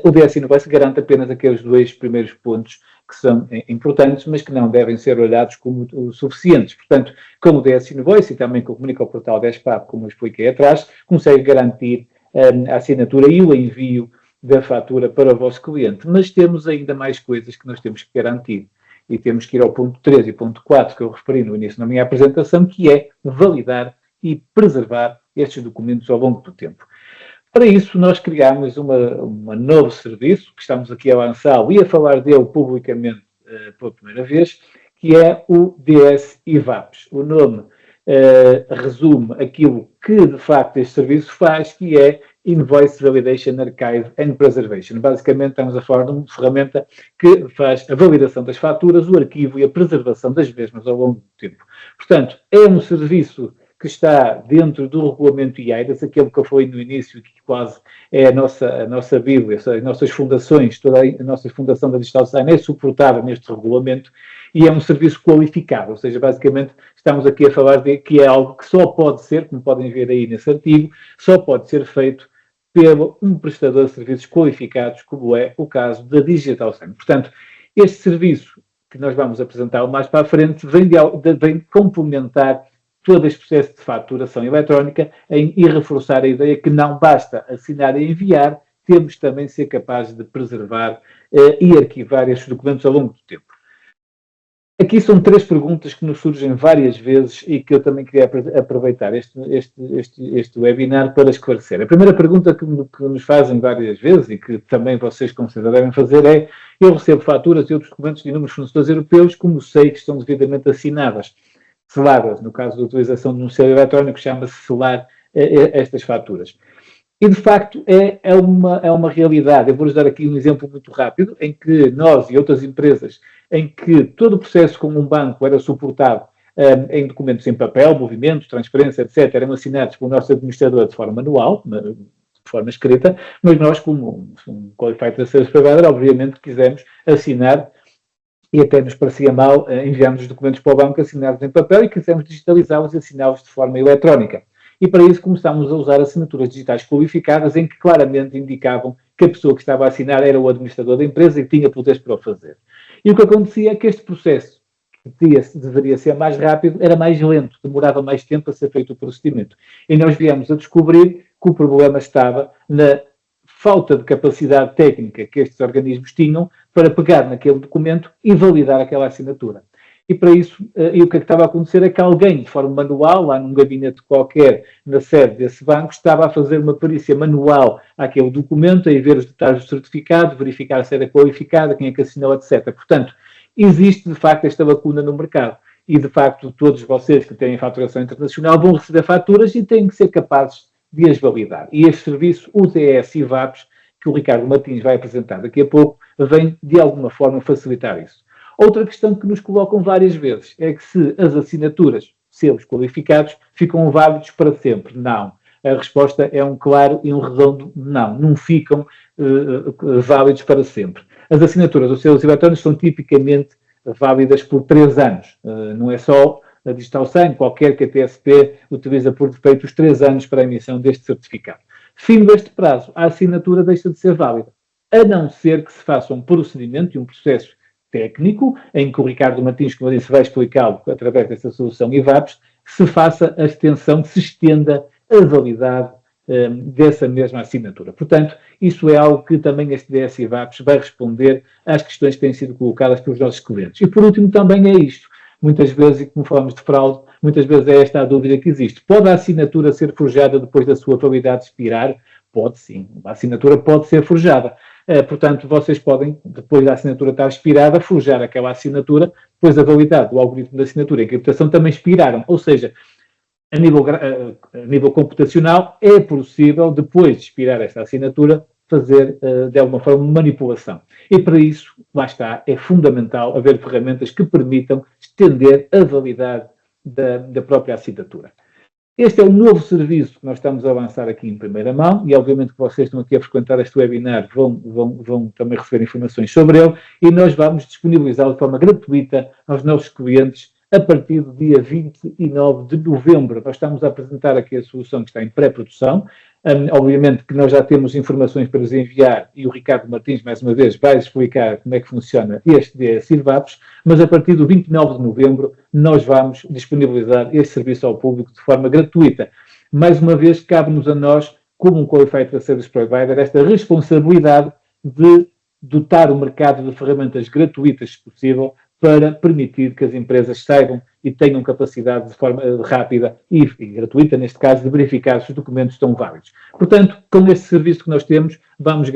o DS Invoice garante apenas aqueles 2 primeiros pontos que são importantes, mas que não devem ser olhados como suficientes. Portanto, com o DS Invoice e também com o Comunicaportal 10PAP, como eu expliquei atrás, consegue garantir a assinatura e o envio da fatura para o vosso cliente. Mas temos ainda mais coisas que nós temos que garantir. E temos que ir ao ponto 3 e ponto 4, que eu referi no início da minha apresentação, que é validar e preservar estes documentos ao longo do tempo. Para isso, nós criámos um novo serviço, que estamos aqui a lançá-lo e a falar dele publicamente pela primeira vez, que é o DS IVAPS. O nome resume aquilo que, de facto, este serviço faz, que é Invoice Validation Archive and Preservation. Basicamente, estamos a falar de uma ferramenta que faz a validação das faturas, o arquivo e a preservação das mesmas ao longo do tempo. Portanto, é um serviço que está dentro do regulamento IAIDAS, aquele que eu falei no início, que quase é a nossa Bíblia, as nossas fundações, toda a nossa fundação da Digital Sign é suportada neste regulamento e é um serviço qualificado, ou seja, basicamente estamos aqui a falar de que é algo que só pode ser, como podem ver aí nesse artigo, só pode ser feito pelo um prestador de serviços qualificados, como é o caso da Digital Sign. Portanto, este serviço que nós vamos apresentar mais para a frente vem complementar todo este processo de faturação eletrónica e reforçar a ideia que não basta assinar e enviar, temos também de ser capazes de preservar e arquivar estes documentos ao longo do tempo. Aqui são 3 perguntas que nos surgem várias vezes e que eu também queria aproveitar este webinar para esclarecer. A primeira pergunta que nos fazem várias vezes e que também vocês com certeza devem fazer é: eu recebo faturas e outros documentos de inúmeros fornecedores europeus, como sei que estão devidamente assinadas? Seladas, no caso da utilização de um selo eletrónico, chama-se selar estas faturas. E, de facto, é uma realidade. Eu vou-vos dar aqui um exemplo muito rápido, em que nós e outras empresas, em que todo o processo com um banco era suportado em documentos em papel, movimentos, transferência, etc., eram assinados pelo nosso administrador de forma manual, de forma escrita, mas nós, como um Qualified Service Provider, obviamente quisemos assinar, e até nos parecia mal enviarmos os documentos para o banco assinados em papel e quisemos digitalizá-los e assiná-los de forma eletrónica. E para isso começámos a usar assinaturas digitais qualificadas em que claramente indicavam que a pessoa que estava a assinar era o administrador da empresa e tinha poderes para o fazer. E o que acontecia é que este processo, que deveria ser mais rápido, era mais lento, demorava mais tempo a ser feito o procedimento. E nós viemos a descobrir que o problema estava na falta de capacidade técnica que estes organismos tinham para pegar naquele documento e validar aquela assinatura. E para isso, o que estava a acontecer é que alguém, de forma manual, lá num gabinete qualquer, na sede desse banco, estava a fazer uma perícia manual àquele documento, a ver os detalhes do certificado, verificar se era qualificado, quem é que assinou, etc. Portanto, existe, de facto, esta lacuna no mercado. E, de facto, todos vocês que têm faturação internacional vão receber faturas e têm que ser capazes de as validar. E este serviço, o DS IVAPS, que o Ricardo Martins vai apresentar daqui a pouco, vem, de alguma forma, facilitar isso. Outra questão que nos colocam várias vezes é que se as assinaturas, selos qualificados, ficam válidos para sempre. Não. A resposta é um claro e um redondo não. Não ficam válidos para sempre. As assinaturas dos selos eletrónicos são tipicamente válidas por 3 anos. Não é só a Digital Sign, qualquer KTSP utiliza por defeito os 3 anos para a emissão deste certificado. Fim deste prazo, a assinatura deixa de ser válida, a não ser que se faça um procedimento e um processo técnico, em que o Ricardo Martins, como eu disse, vai explicá-lo através dessa solução IVAPS, se faça a extensão, se estenda a validade dessa mesma assinatura. Portanto, isso é algo que também este DS IVAPS vai responder às questões que têm sido colocadas pelos nossos clientes. E por último também é isto. Muitas vezes, e como falamos de fraude, muitas vezes é esta a dúvida que existe. Pode a assinatura ser forjada depois da sua validade expirar? Pode sim. A assinatura pode ser forjada. Portanto, vocês podem, depois da assinatura estar expirada, forjar aquela assinatura, depois a validade do algoritmo da assinatura e a encriptação também expiraram. Ou seja, a nível computacional, é possível, depois de expirar esta assinatura, fazer, de alguma forma, manipulação. E para isso, lá está, é fundamental haver ferramentas que permitam estender a validade da própria assinatura. Este é um novo serviço que nós estamos a avançar aqui em primeira mão e, obviamente, que vocês estão aqui a frequentar este webinar vão também receber informações sobre ele e nós vamos disponibilizá-lo de forma gratuita aos nossos clientes a partir do dia 29 de novembro. Nós estamos a apresentar aqui a solução que está em pré-produção. Obviamente que nós já temos informações para vos enviar e o Ricardo Martins, mais uma vez, vai explicar como é que funciona este DS IVAPS, mas a partir do 29 de novembro nós vamos disponibilizar este serviço ao público de forma gratuita. Mais uma vez, cabe-nos a nós, como um Qualified Service Provider, esta responsabilidade de dotar o mercado de ferramentas gratuitas, se possível, para permitir que as empresas saibam e tenham capacidade de forma rápida e gratuita, neste caso, de verificar se os documentos estão válidos. Portanto, com este serviço que nós temos, vamos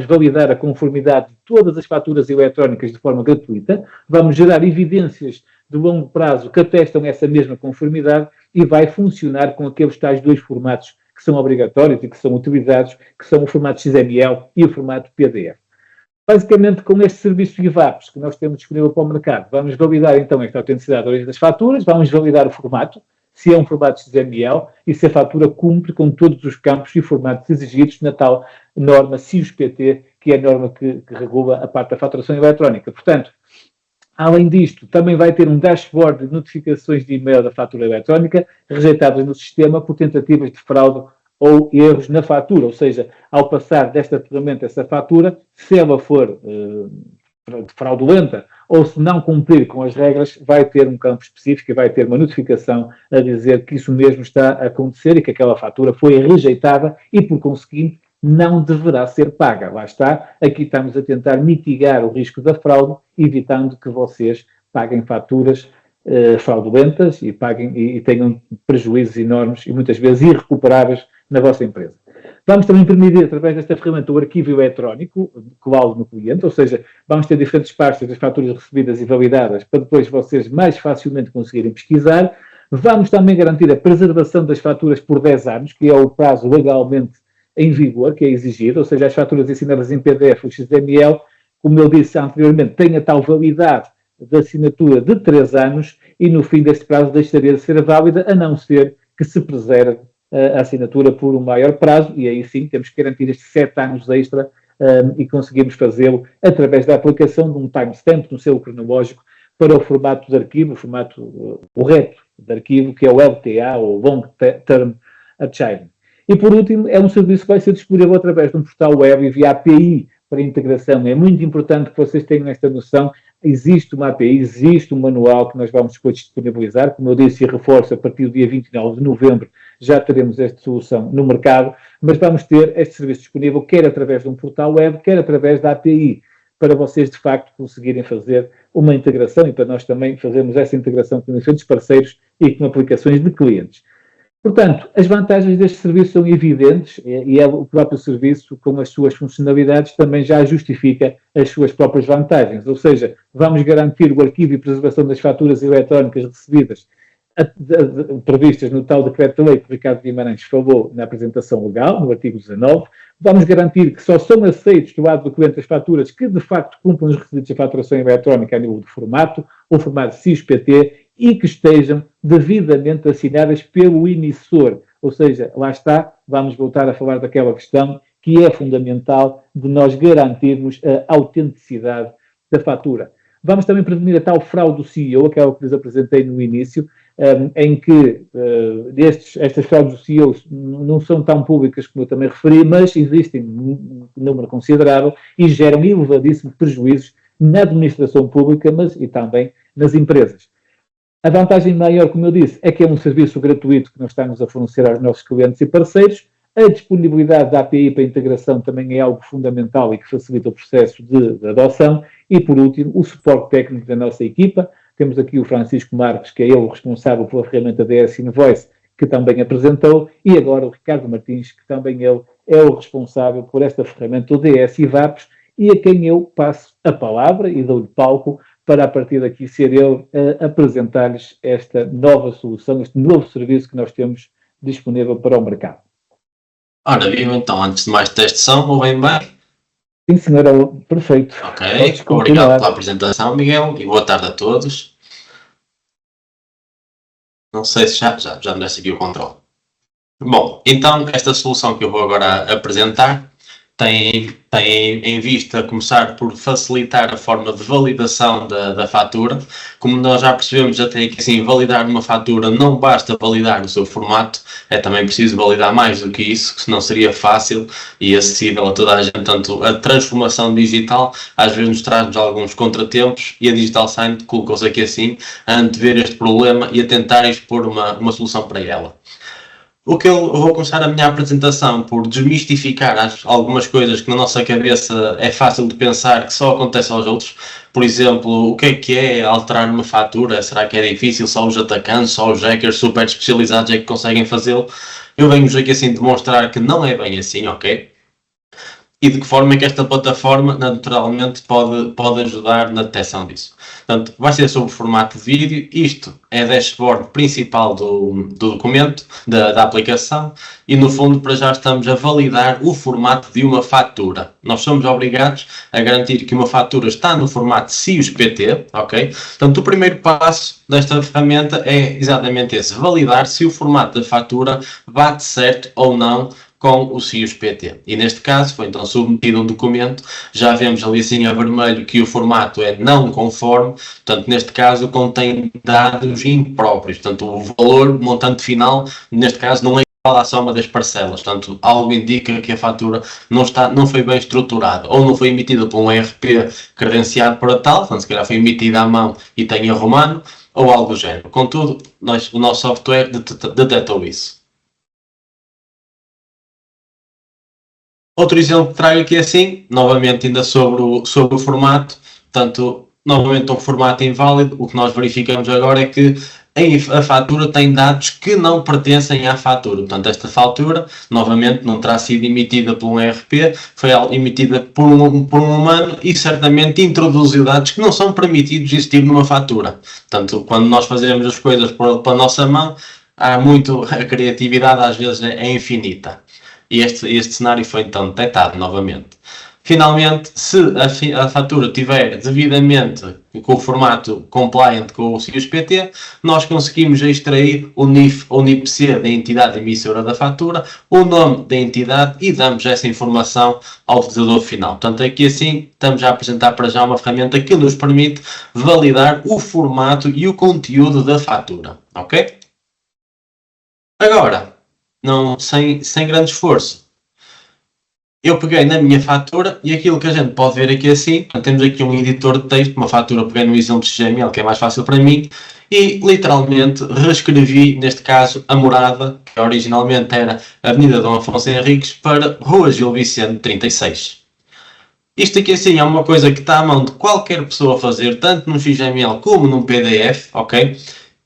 validar a conformidade de todas as faturas eletrónicas de forma gratuita, vamos gerar evidências de longo prazo que atestam essa mesma conformidade e vai funcionar com aqueles tais dois formatos que são obrigatórios e que são utilizados, que são o formato XML e o formato PDF. Basicamente, com este serviço de IVAPS que nós temos disponível para o mercado, vamos validar então esta autenticidade da origem das faturas, vamos validar o formato, se é um formato XML e se a fatura cumpre com todos os campos e formatos exigidos na tal norma CIUS-PT, que é a norma que regula a parte da faturação eletrónica. Portanto, além disto, também vai ter um dashboard de notificações de e-mail da fatura eletrónica rejeitadas no sistema por tentativas de fraude ou erros na fatura, ou seja, ao passar desta ferramenta essa fatura, se ela for fraudulenta ou se não cumprir com as regras, vai ter um campo específico e vai ter uma notificação a dizer que isso mesmo está a acontecer e que aquela fatura foi rejeitada e, por conseguinte, não deverá ser paga. Lá está, aqui estamos a tentar mitigar o risco da fraude, evitando que vocês paguem faturas fraudulentas e tenham prejuízos enormes e muitas vezes irrecuperáveis na vossa empresa. Vamos também permitir, através desta ferramenta, o arquivo eletrónico cloud no cliente, ou seja, vamos ter diferentes pastas das faturas recebidas e validadas para depois vocês mais facilmente conseguirem pesquisar. Vamos também garantir a preservação das faturas por 10 anos, que é o prazo legalmente em vigor, que é exigido, ou seja, as faturas assinadas em PDF ou XML, como eu disse anteriormente, têm a tal validade da assinatura de 3 anos e no fim deste prazo deixaria de ser válida, a não ser que se preserve a assinatura por um maior prazo, e aí sim temos que garantir estes 7 anos extra e conseguimos fazê-lo através da aplicação de um timestamp, de um selo cronológico, para o formato de arquivo, o formato correto de arquivo, que é o LTA, ou Long Term Archiving. E por último, é um serviço que vai ser disponível através de um portal web e via API para integração. É muito importante que vocês tenham esta noção. Existe uma API, existe um manual que nós vamos depois disponibilizar. Como eu disse e reforço, a partir do dia 29 de novembro já teremos esta solução no mercado, mas vamos ter este serviço disponível quer através de um portal web, quer através da API, para vocês de facto conseguirem fazer uma integração e para nós também fazermos essa integração com diferentes parceiros e com aplicações de clientes. Portanto, as vantagens deste serviço são evidentes e o próprio serviço, com as suas funcionalidades, também já justifica as suas próprias vantagens. Ou seja, vamos garantir o arquivo e preservação das faturas eletrónicas recebidas previstas no tal decreto-lei que o Ricardo Guimarães falou na apresentação legal, no artigo 19. Vamos garantir que só são aceitos do lado do cliente as faturas que, de facto, cumpram os requisitos de faturação eletrónica a nível de formato, ou formato CIS-PT, e que estejam devidamente assinadas pelo emissor. Ou seja, lá está, vamos voltar a falar daquela questão que é fundamental de nós garantirmos a autenticidade da fatura. Vamos também prevenir a tal fraude do CEO, aquela que lhes apresentei no início, em que estas fraudes do CEO não são tão públicas como eu também referi, mas existem um número considerável e geram elevadíssimos prejuízos na administração pública, mas e também nas empresas. A vantagem maior, como eu disse, é que é um serviço gratuito que nós estamos a fornecer aos nossos clientes e parceiros. A disponibilidade da API para integração também é algo fundamental e que facilita o processo de adoção. E, por último, o suporte técnico da nossa equipa. Temos aqui o Francisco Marques, que é ele o responsável pela ferramenta DS Invoice, que também apresentou, e agora o Ricardo Martins, que também ele é o responsável por esta ferramenta, o DS IVAPS, e a quem eu passo a palavra e dou-lhe palco para, a partir daqui, ser ele a apresentar-lhes esta nova solução, este novo serviço que nós temos disponível para o mercado. Ora, vivo então, antes de mais teste de som, ouvem bem? Sim, senhora, perfeito. Ok, Podes obrigado continuar. pela apresentação, Miguel, e boa tarde a todos. Não sei se já me deste aqui o controle. Bom, então esta solução que eu vou agora apresentar tem em vista começar por facilitar a forma de validação da fatura. Como nós já percebemos até que assim, validar uma fatura não basta validar o seu formato, é também preciso validar mais do que isso, senão seria fácil e acessível a toda a gente. Portanto, a transformação digital às vezes nos traz alguns contratempos e a Digital Sign colocou-se aqui assim a antever este problema e a tentar expor uma solução para ela. O que eu vou começar a minha apresentação por desmistificar algumas coisas que na nossa cabeça é fácil de pensar que só acontece aos outros. Por exemplo, o que é alterar uma fatura? Será que é difícil? Só os atacantes, só os hackers super especializados é que conseguem fazê-lo? Eu venho-vos aqui assim demonstrar que não é bem assim, ok? E de que forma é que esta plataforma naturalmente pode ajudar na detecção disso. Portanto, vai ser sobre o formato de vídeo. Isto é a dashboard principal do documento, da aplicação, e no fundo para já estamos a validar o formato de uma fatura. Nós somos obrigados a garantir que uma fatura está no formato CIUS-PT, ok? Portanto, o primeiro passo desta ferramenta é exatamente esse, validar se o formato da fatura bate certo ou não com o CIUS-PT. E neste caso foi então submetido um documento, já vemos ali assim a vermelho que o formato é não conforme, portanto neste caso contém dados impróprios, portanto o valor, o montante final, neste caso não é igual à soma das parcelas, portanto algo indica que a fatura não foi bem estruturada, ou não foi emitida por um ERP credenciado para tal, portanto se calhar foi emitida à mão e tem erro humano, ou algo do género. Contudo, o nosso software detectou isso. Outro exemplo que trago aqui assim, novamente ainda sobre o formato, portanto, novamente um formato inválido, o que nós verificamos agora é que a fatura tem dados que não pertencem à fatura, portanto esta fatura, novamente, não terá sido emitida por um ERP, foi emitida por um humano e certamente introduziu dados que não são permitidos existir numa fatura. Portanto, quando nós fazemos as coisas pela nossa mão, a criatividade às vezes é infinita. E este cenário foi então detectado novamente. Finalmente, se a fatura tiver devidamente com o formato compliant com o CIUS-PT, nós conseguimos extrair o NIF ou NIPC da entidade emissora da fatura, o nome da entidade e damos essa informação ao utilizador final. Portanto, aqui assim estamos a apresentar para já uma ferramenta que nos permite validar o formato e o conteúdo da fatura. Ok? Agora, sem grande esforço, eu peguei na minha fatura e aquilo que a gente pode ver aqui assim, temos aqui um editor de texto, uma fatura, peguei no exemplo de XML que é mais fácil para mim e literalmente reescrevi, neste caso, a morada, que originalmente era Avenida Dom Afonso Henriques, para Rua Gil Vicente 36. Isto aqui assim é uma coisa que está à mão de qualquer pessoa fazer, tanto num XML como num PDF, ok?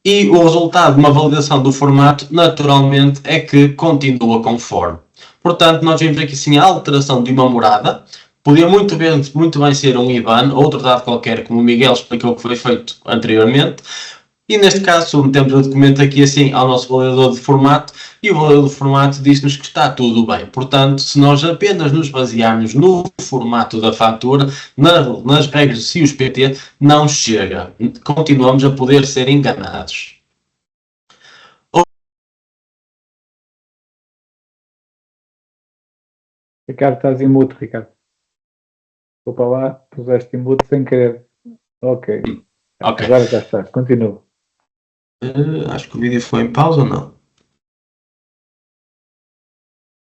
E o resultado de uma validação do formato, naturalmente, é que continua conforme. Portanto, nós vimos aqui sim a alteração de uma morada. Podia muito bem ser um IBAN, outro dado qualquer, como o Miguel explicou que foi feito anteriormente. E neste caso, submetemos o documento aqui assim ao nosso validador de formato e o validador de formato diz-nos que está tudo bem. Portanto, se nós apenas nos basearmos no formato da fatura, nas regras do CIUS-PT, não chega. Continuamos a poder ser enganados. Ricardo, estás em mute, Ricardo. Desculpa lá, puseste em mute sem querer. Ok. Agora já estás, continua. Acho que o vídeo foi em pausa ou não?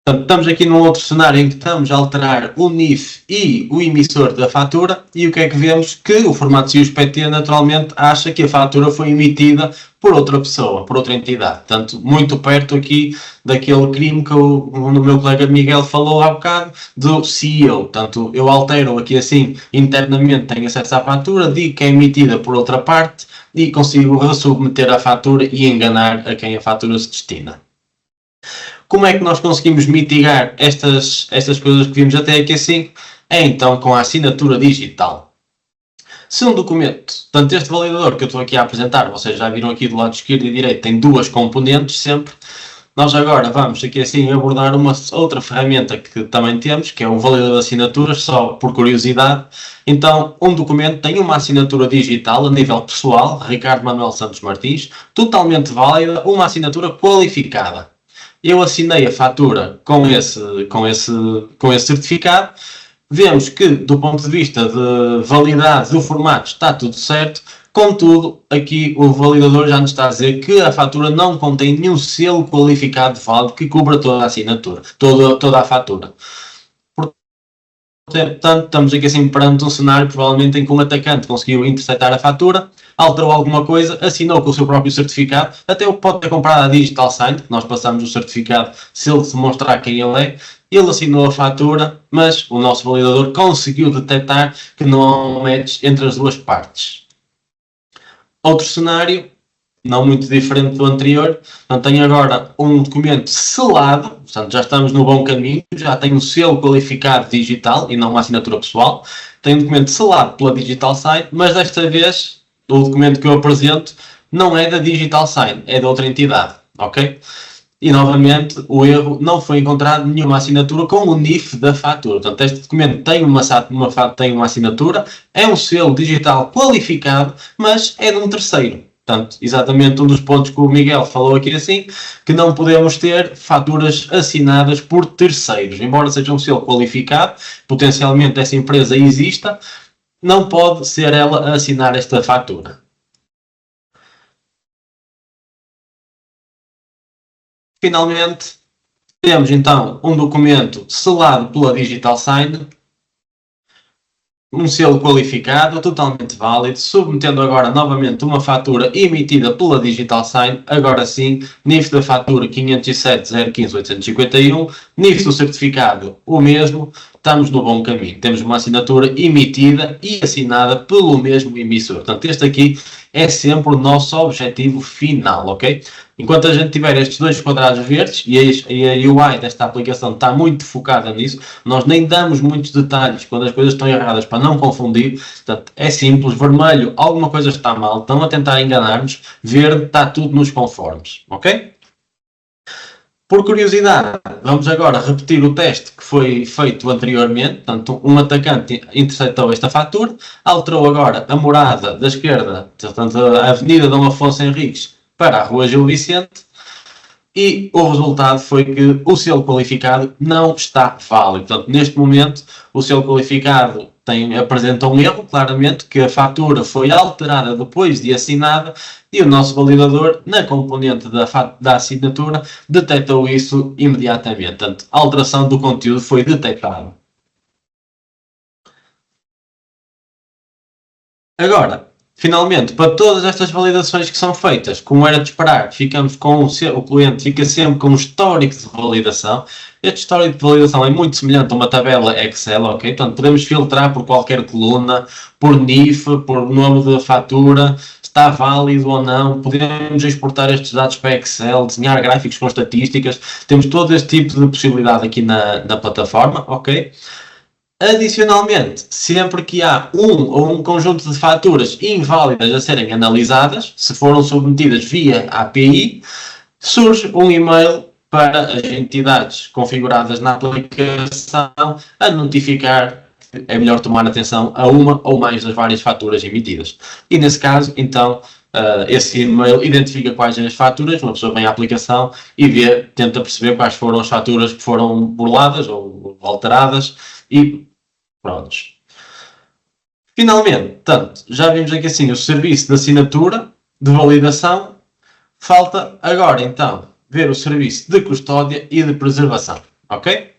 Portanto, estamos aqui num outro cenário em que estamos a alterar o NIF e o emissor da fatura e o que é que vemos? Que o formato CIUS-PT naturalmente acha que a fatura foi emitida por outra pessoa, por outra entidade. Portanto, muito perto aqui daquele crime que o meu colega Miguel falou há bocado, do CEO. Portanto, eu altero aqui assim, internamente tenho acesso à fatura, digo que é emitida por outra parte e consigo resubmeter a fatura e enganar a quem a fatura se destina. Como é que nós conseguimos mitigar estas coisas que vimos até aqui assim? É então com a assinatura digital. Se um documento, portanto este validador que eu estou aqui a apresentar, vocês já viram aqui do lado esquerdo e direito, tem duas componentes sempre. nós agora vamos aqui assim abordar uma outra ferramenta que também temos, que é o validador de assinaturas, só por curiosidade. Então, um documento tem uma assinatura digital a nível pessoal, Ricardo Manuel Santos Martins, totalmente válida, uma assinatura qualificada. Eu assinei a fatura com esse certificado. Vemos que, do ponto de vista de validade do formato, está tudo certo. Contudo, aqui o validador já nos está a dizer que a fatura não contém nenhum selo qualificado válido que cubra toda a assinatura, toda a fatura. Portanto, estamos aqui assim perante um cenário provavelmente em que um atacante conseguiu interceptar a fatura, alterou alguma coisa, assinou com o seu próprio certificado, até pode ter comprado a Digital Sign, que nós passamos o certificado se ele demonstrar quem ele é. Ele assinou a fatura, mas o nosso validador conseguiu detectar que não há um match entre as duas partes. Outro cenário, não muito diferente do anterior, então tenho agora um documento selado, portanto já estamos no bom caminho, já tenho um selo qualificado digital e não uma assinatura pessoal, tenho um documento selado pela Digital Sign, mas desta vez o documento que eu apresento não é da Digital Sign, é de outra entidade, ok? E novamente o erro não foi encontrado nenhuma assinatura com o NIF da fatura. Portanto, este documento tem uma assinatura, é um selo digital qualificado, mas é de um terceiro. Portanto, exatamente um dos pontos que o Miguel falou aqui assim, que não podemos ter faturas assinadas por terceiros. Embora seja um selo qualificado, potencialmente essa empresa exista, não pode ser ela a assinar esta fatura. Finalmente, temos então um documento selado pela Digital Sign, um selo qualificado, totalmente válido, submetendo agora novamente uma fatura emitida pela Digital Sign, agora sim, NIF da fatura 507.015.851, NIF do certificado o mesmo, estamos no bom caminho, temos uma assinatura emitida e assinada pelo mesmo emissor. Portanto, este aqui é sempre o nosso objetivo final, ok? Enquanto a gente tiver estes dois quadrados verdes, e a UI desta aplicação está muito focada nisso, nós nem damos muitos detalhes quando as coisas estão erradas para não confundir. Portanto, é simples, vermelho, alguma coisa está mal, estão a tentar enganar-nos, verde, está tudo nos conformes, ok? Por curiosidade, vamos agora repetir o teste que foi feito anteriormente. Portanto, um atacante interceptou esta fatura, alterou agora a morada da esquerda, portanto, a Avenida Dom Afonso Henriques, para a Rua Gil Vicente, e o resultado foi que o selo qualificado não está válido. Portanto, neste momento, o selo qualificado apresenta um erro, claramente, que a fatura foi alterada depois de assinada, e o nosso validador, na componente da assinatura, detectou isso imediatamente. Portanto, a alteração do conteúdo foi detectada. Agora, finalmente, para todas estas validações que são feitas, como era de esperar, o cliente fica sempre com um histórico de validação. Este histórico de validação é muito semelhante a uma tabela Excel, ok? Portanto, podemos filtrar por qualquer coluna, por NIF, por nome da fatura, se está válido ou não. Podemos exportar estes dados para Excel, desenhar gráficos com estatísticas. Temos todo este tipo de possibilidade aqui na plataforma, ok? Adicionalmente, sempre que há um conjunto de faturas inválidas a serem analisadas, se foram submetidas via API, surge um e-mail para as entidades configuradas na aplicação a notificar que é melhor tomar atenção a uma ou mais das várias faturas emitidas. E nesse caso, então, esse e-mail identifica quais são as faturas, uma pessoa vem à aplicação e tenta perceber quais foram as faturas que foram burladas ou alteradas e prontos. Finalmente, portanto, já vimos aqui assim o serviço de assinatura, de validação. Falta agora então ver o serviço de custódia e de preservação, ok?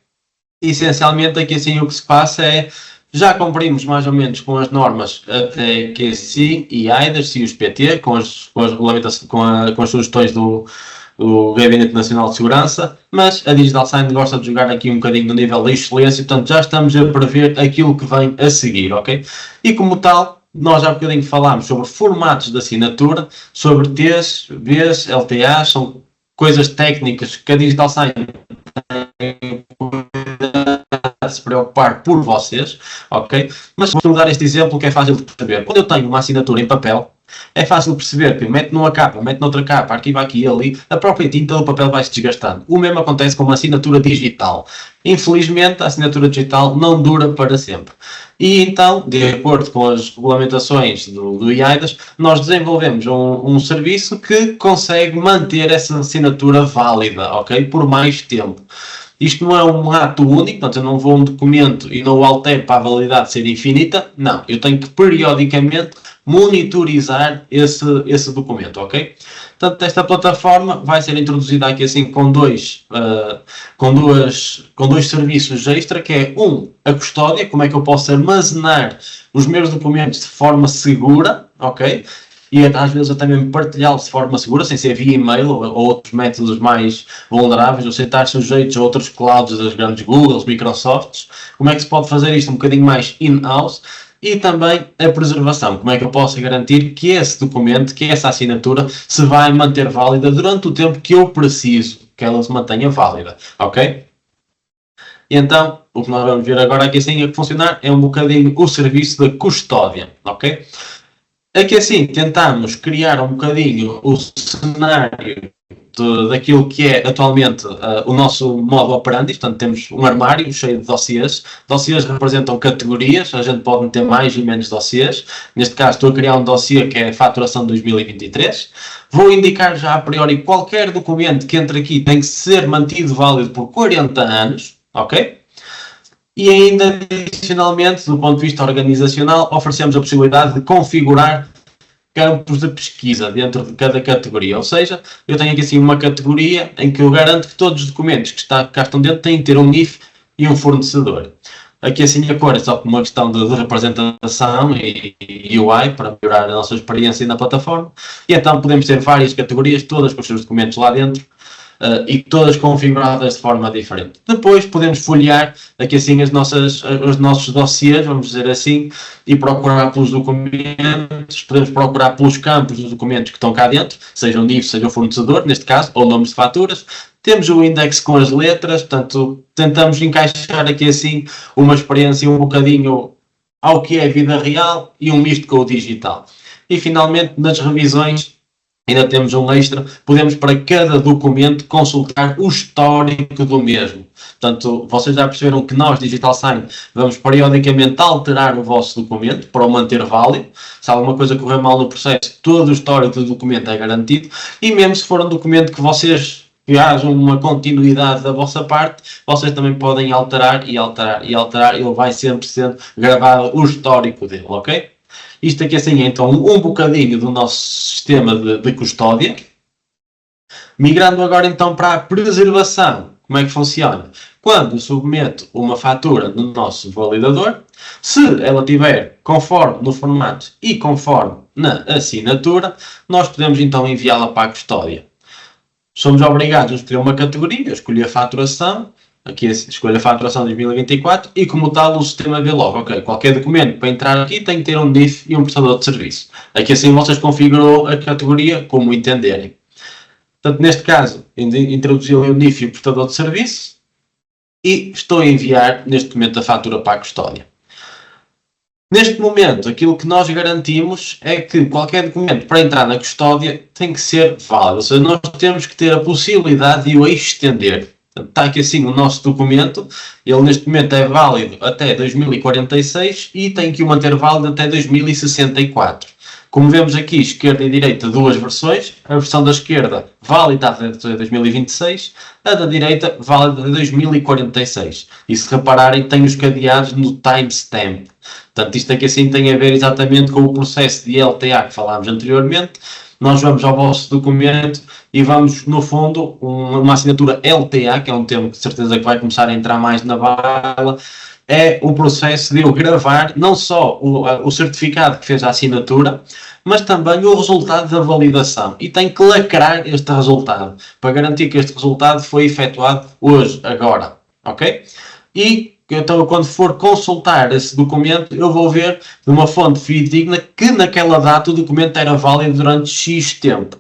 Essencialmente aqui assim o que se passa é, já cumprimos mais ou menos com as normas até QSI e AIDAS e os PT, com as sugestões do Gabinete Nacional de Segurança, mas a Digital Sign gosta de jogar aqui um bocadinho no nível da excelência, portanto já estamos a prever aquilo que vem a seguir, ok? E como tal, nós há bocadinho falámos sobre formatos de assinatura, sobre T's, B's, LTAs, são coisas técnicas que a Digital Sign tem de se preocupar por vocês, ok? Mas vou dar este exemplo que é fácil de perceber. Quando eu tenho uma assinatura em papel, É fácil perceber que mete numa capa, mete noutra capa, arquiva aqui e ali, a própria tinta do papel vai se desgastando. O mesmo acontece com uma assinatura digital. Infelizmente, a assinatura digital não dura para sempre. E então, de acordo com as regulamentações do IAIDAS, nós desenvolvemos um serviço que consegue manter essa assinatura válida, ok? Por mais tempo. Isto não é um ato único, portanto eu não vou a um documento e não o altero para a validade ser infinita. Não, eu tenho que periodicamente monitorizar esse documento, ok? Portanto, esta plataforma vai ser introduzida aqui assim com dois serviços extra, que é a custódia, como é que eu posso armazenar os meus documentos de forma segura, ok? E às vezes até mesmo partilhá-los de forma segura, sem ser via e-mail ou outros métodos mais vulneráveis, ou sem estar sujeitos a outros clouds das grandes Googles, Microsofts. Como é que se pode fazer isto um bocadinho mais in-house? E também a preservação. Como é que eu posso garantir que esse documento, que essa assinatura, se vai manter válida durante o tempo que eu preciso que ela se mantenha válida, ok? E então, o que nós vamos ver agora aqui assim a funcionar é um bocadinho o serviço da custódia, ok? Aqui assim tentamos criar um bocadinho o cenário daquilo que é atualmente o nosso modo operandi. Portanto, temos um armário cheio de dossiês. Dossiês representam categorias, a gente pode meter mais e menos dossiês. Neste caso estou a criar um dossiê que é a faturação de 2023. Vou indicar já a priori qualquer documento que entre aqui tem que ser mantido válido por 40 anos, ok? E ainda, adicionalmente, do ponto de vista organizacional, oferecemos a possibilidade de configurar campos de pesquisa dentro de cada categoria. Ou seja, eu tenho aqui assim uma categoria em que eu garanto que todos os documentos que cá estão dentro têm que ter um NIF e um fornecedor. Aqui assim a cor é só por uma questão de representação e UI para melhorar a nossa experiência na plataforma. E então podemos ter várias categorias, todas com os seus documentos lá dentro. E todas configuradas de forma diferente. Depois podemos folhear aqui assim os nossos dossiês, vamos dizer assim, e procurar pelos documentos, podemos procurar pelos campos dos documentos que estão cá dentro, seja o NIF, seja o fornecedor, neste caso, ou nomes de faturas. Temos o index com as letras, portanto, tentamos encaixar aqui assim uma experiência um bocadinho ao que é a vida real e um misto com o digital. E finalmente, nas revisões, ainda temos um extra, podemos para cada documento consultar o histórico do mesmo. Portanto, vocês já perceberam que nós, Digital Sign, vamos periodicamente alterar o vosso documento para o manter válido. Se alguma coisa correr mal no processo, todo o histórico do documento é garantido. E mesmo se for um documento que vocês haja uma continuidade da vossa parte, vocês também podem alterar e ele vai sempre sendo gravado o histórico dele, ok? Isto aqui assim é então um bocadinho do nosso sistema de custódia. Migrando agora então para a preservação. Como é que funciona? Quando eu submeto uma fatura no nosso validador, se ela tiver conforme no formato e conforme na assinatura, nós podemos então enviá-la para a custódia. Somos obrigados a escolher uma categoria, escolher a faturação. Aqui escolho a faturação de 2024 e como tal o sistema vê logo, ok, qualquer documento para entrar aqui tem que ter um NIF e um prestador de serviço. Aqui assim vocês configuram a categoria como entenderem. Portanto, neste caso, introduzi o NIF e o prestador de serviço e estou a enviar neste momento a fatura para a custódia. Neste momento, aquilo que nós garantimos é que qualquer documento para entrar na custódia tem que ser válido, ou seja, nós temos que ter a possibilidade de o estender. Está aqui assim o nosso documento, ele neste momento é válido até 2046 e tem que o manter válido até 2064. Como vemos aqui, esquerda e direita, duas versões. A versão da esquerda válida até 2026, a da direita válida até 2046. E se repararem, tem os cadeados no timestamp. Portanto, isto aqui assim tem a ver exatamente com o processo de LTA que falámos anteriormente. Nós vamos ao vosso documento e vamos, no fundo, uma assinatura LTA, que é um termo que de certeza que vai começar a entrar mais na baila, é o processo de eu gravar não só o certificado que fez a assinatura, mas também o resultado da validação. E tem que lacrar este resultado, para garantir que este resultado foi efetuado hoje, agora. Ok? E então, quando for consultar esse documento, eu vou ver de uma fonte fidedigna que naquela data o documento era válido durante X tempo.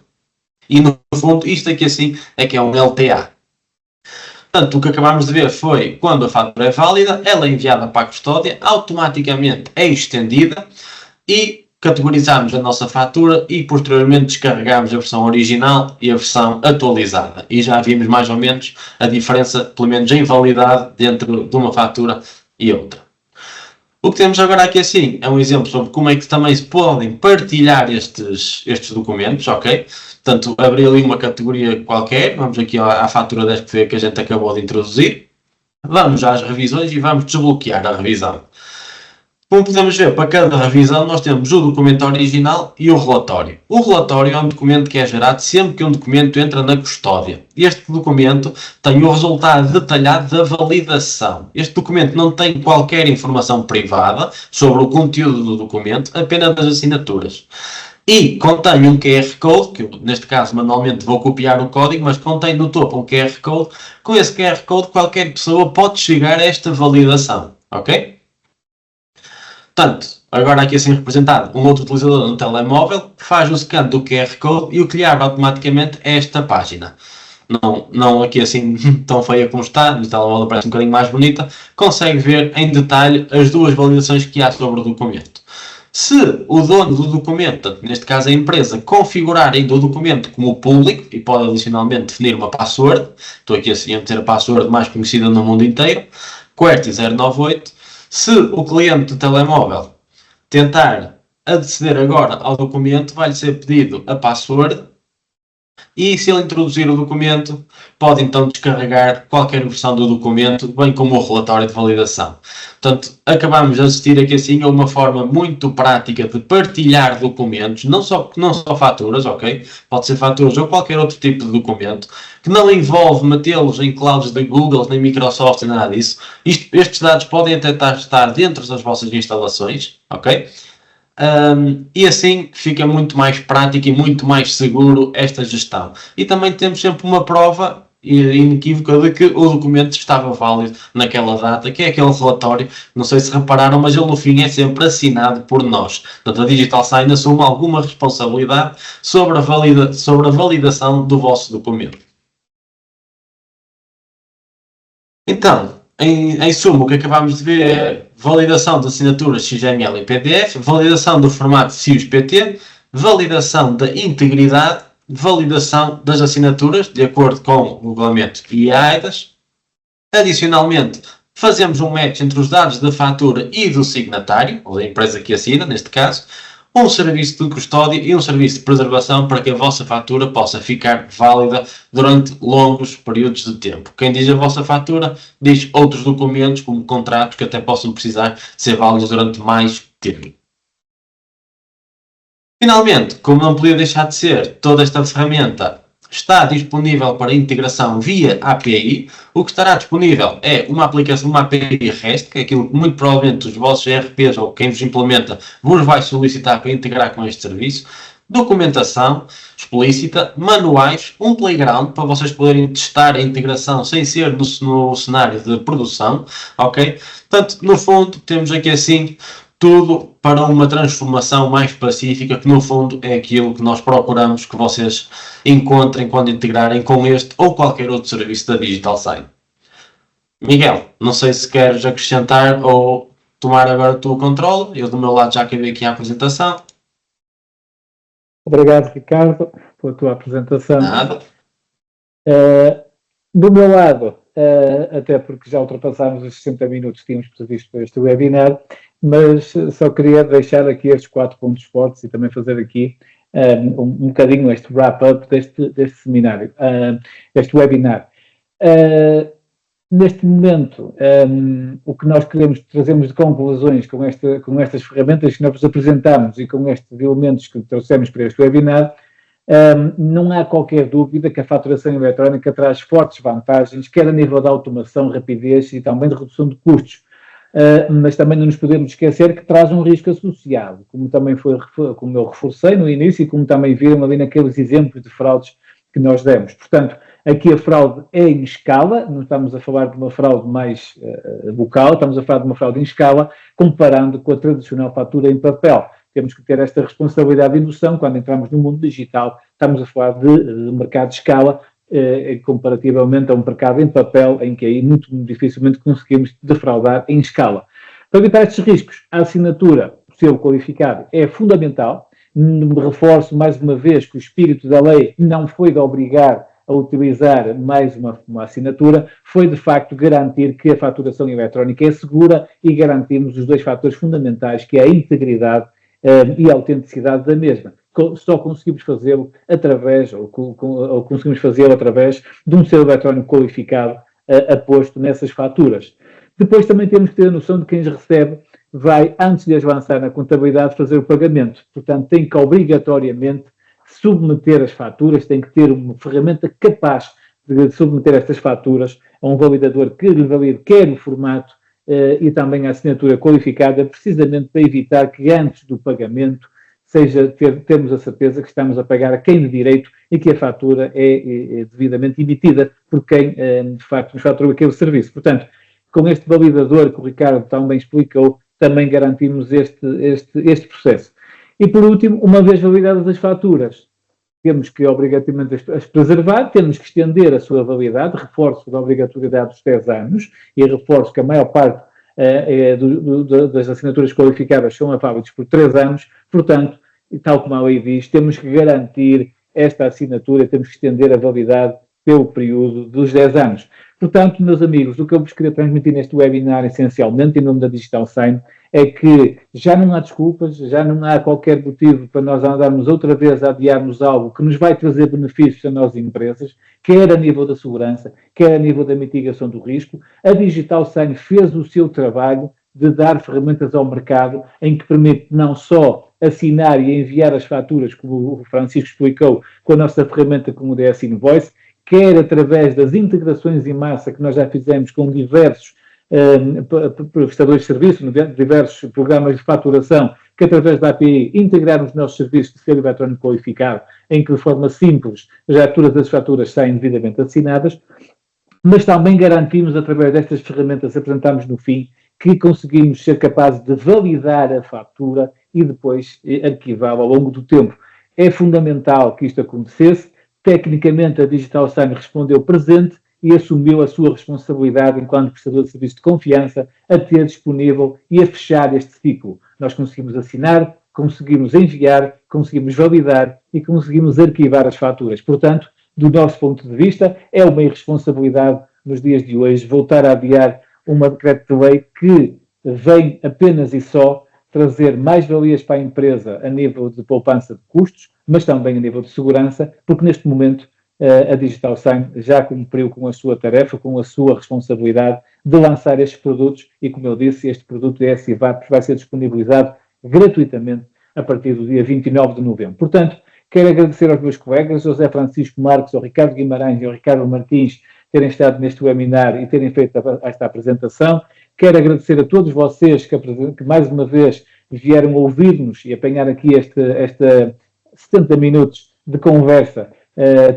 E no fundo, isto aqui assim é que é um LTA. Portanto, o que acabámos de ver foi, quando a fatura é válida, ela é enviada para a custódia, automaticamente é estendida e categorizamos a nossa fatura e posteriormente descarregamos a versão original e a versão atualizada. E já vimos mais ou menos a diferença, pelo menos em validade, dentro de uma fatura e outra. O que temos agora aqui assim é um exemplo sobre como é que também se podem partilhar estes documentos, ok? Portanto, abrir ali uma categoria qualquer, vamos aqui à fatura da SPV que a gente acabou de introduzir, vamos às revisões e vamos desbloquear a revisão. Como podemos ver, para cada revisão nós temos o documento original e o relatório. O relatório é um documento que é gerado sempre que um documento entra na custódia. Este documento tem o resultado detalhado da validação. Este documento não tem qualquer informação privada sobre o conteúdo do documento, apenas das assinaturas. E contém um QR Code, que eu, neste caso manualmente vou copiar o código, mas contém no topo um QR Code. Com esse QR Code qualquer pessoa pode chegar a esta validação, ok? Portanto, agora aqui assim representado, um outro utilizador no telemóvel faz o scan do QR Code e o que lhe abre automaticamente é esta página. Não aqui assim tão feia como está, no telemóvel parece um bocadinho mais bonita, consegue ver em detalhe as duas validações que há sobre o documento. Se o dono do documento, neste caso a empresa, configurar ainda o documento como público e pode adicionalmente definir uma password, estou aqui assim a meter a password mais conhecida no mundo inteiro, QWERTY098, se o cliente do telemóvel tentar aceder agora ao documento, vai-lhe ser pedido a password e se ele introduzir o documento, pode então descarregar qualquer versão do documento, bem como o relatório de validação. Portanto, acabamos de assistir aqui assim a uma forma muito prática de partilhar documentos, não só faturas, ok? Pode ser faturas ou qualquer outro tipo de documento, que não envolve metê-los em clouds da Google, nem Microsoft, nem nada disso. Estes dados podem até estar dentro das vossas instalações, ok? E assim fica muito mais prático e muito mais seguro esta gestão. E também temos sempre uma prova inequívoca de que o documento estava válido naquela data, que é aquele relatório, não sei se repararam, mas ele no fim é sempre assinado por nós. Portanto, a Digital Sign assume alguma responsabilidade sobre a validação do vosso documento. Então, em suma, o que acabamos de ver é validação de assinaturas XML e PDF, validação do formato CIUS-PT, validação da integridade, validação das assinaturas, de acordo com o regulamento e a AIDAS. Adicionalmente, fazemos um match entre os dados da fatura e do signatário, ou da empresa que assina, neste caso, um serviço de custódia e um serviço de preservação para que a vossa fatura possa ficar válida durante longos períodos de tempo. Quem diz a vossa fatura diz outros documentos, como contratos, que até possam precisar ser válidos durante mais tempo. Finalmente, como não podia deixar de ser, toda esta ferramenta está disponível para integração via API. O que estará disponível é uma aplicação, uma API REST, que é aquilo que muito provavelmente os vossos ERPs ou quem vos implementa vos vai solicitar para integrar com este serviço. Documentação explícita, manuais, um playground para vocês poderem testar a integração sem ser no cenário de produção, ok? Portanto, no fundo, temos aqui assim tudo para uma transformação mais pacífica, que no fundo é aquilo que nós procuramos que vocês encontrem quando integrarem com este ou qualquer outro serviço da Digital Sign. Miguel, não sei se queres acrescentar ou tomar agora o teu controle. Eu do meu lado já acabei aqui a apresentação. Obrigado, Ricardo, pela tua apresentação. Nada. Do meu lado, até porque já ultrapassámos os 60 minutos que tínhamos previsto para este webinar, mas só queria deixar aqui estes 4 pontos fortes e também fazer aqui um bocadinho este wrap-up deste seminário, este webinar. Neste momento, o que nós trazemos de conclusões com estas ferramentas que nós vos apresentamos e com estes elementos que trouxemos para este webinar, não há qualquer dúvida que a faturação eletrónica traz fortes vantagens, quer a nível da automação, rapidez e também de redução de custos. Mas também não nos podemos esquecer que traz um risco associado, como também como eu reforcei no início e como também viram ali naqueles exemplos de fraudes que nós demos. Portanto, aqui a fraude é em escala, não estamos a falar de uma fraude mais local, estamos a falar de uma fraude em escala, comparando com a tradicional fatura em papel. Temos que ter esta responsabilidade e noção, quando entramos no mundo digital, estamos a falar de mercado de escala, comparativamente a um mercado em papel, em que aí muito dificilmente conseguimos defraudar em escala. Para evitar estes riscos, a assinatura selo qualificado é fundamental. Reforço mais uma vez que o espírito da lei não foi de obrigar a utilizar mais uma assinatura, foi de facto garantir que a faturação eletrónica é segura e garantimos os dois fatores fundamentais, que é a integridade e a autenticidade da mesma. Só conseguimos fazê-lo através, ou conseguimos fazê-lo através de um selo eletrónico qualificado aposto nessas faturas. Depois também temos que ter a noção de que quem recebe vai, antes de as lançar na contabilidade, fazer o pagamento. Portanto, tem que obrigatoriamente submeter as faturas, tem que ter uma ferramenta capaz de submeter estas faturas a um validador que lhe valide quer o formato e também a assinatura qualificada, precisamente para evitar que antes do pagamento termos a certeza que estamos a pagar a quem de direito e que a fatura é devidamente emitida por quem, de facto, nos faturou aquele serviço. Portanto, com este validador que o Ricardo tão bem explicou, também garantimos este processo. E, por último, uma vez validadas as faturas, temos que obrigatoriamente as preservar, temos que estender a sua validade, reforço da obrigatoriedade dos 10 anos, e reforço que a maior parte das assinaturas qualificadas são válidas por 3 anos, portanto, tal como a lei diz, temos que garantir esta assinatura, temos que estender a validade pelo período dos 10 anos. Portanto, meus amigos, o que eu vos queria transmitir neste webinar, essencialmente, em nome da Digital Sign, é que já não há desculpas, já não há qualquer motivo para nós andarmos outra vez a adiarmos algo que nos vai trazer benefícios a nós empresas, quer a nível da segurança, quer a nível da mitigação do risco. A Digital Sign fez o seu trabalho de dar ferramentas ao mercado em que permite não só assinar e enviar as faturas, como o Francisco explicou, com a nossa ferramenta como o DS Invoice, quer através das integrações em massa que nós já fizemos com diversos prestadores de serviço, diversos programas de faturação, que através da API integraram os nossos serviços de selo eletrónico qualificado, em que de forma simples já todas as faturas saem devidamente assinadas, mas também garantimos, através destas ferramentas que apresentamos no fim, que conseguimos ser capazes de validar a fatura e depois arquivá-la ao longo do tempo. É fundamental que isto acontecesse. Tecnicamente, a Digital Sign respondeu presente e assumiu a sua responsabilidade enquanto prestador de serviço de confiança a ter disponível e a fechar este ciclo. Nós conseguimos assinar, conseguimos enviar, conseguimos validar e conseguimos arquivar as faturas. Portanto, do nosso ponto de vista, é uma irresponsabilidade nos dias de hoje voltar a adiar uma decreto de lei que vem apenas e só trazer mais valias para a empresa a nível de poupança de custos, mas também a nível de segurança, porque neste momento a Digital Sign já cumpriu com a sua tarefa, com a sua responsabilidade de lançar estes produtos e, como eu disse, este produto DS-IVAPS vai ser disponibilizado gratuitamente a partir do dia 29 de novembro. Portanto, quero agradecer aos meus colegas, José Francisco Marques, ao Ricardo Guimarães e ao Ricardo Martins, terem estado neste webinar e terem feito esta apresentação. Quero agradecer a todos vocês que mais uma vez vieram ouvir-nos e apanhar aqui esta 70 minutos de conversa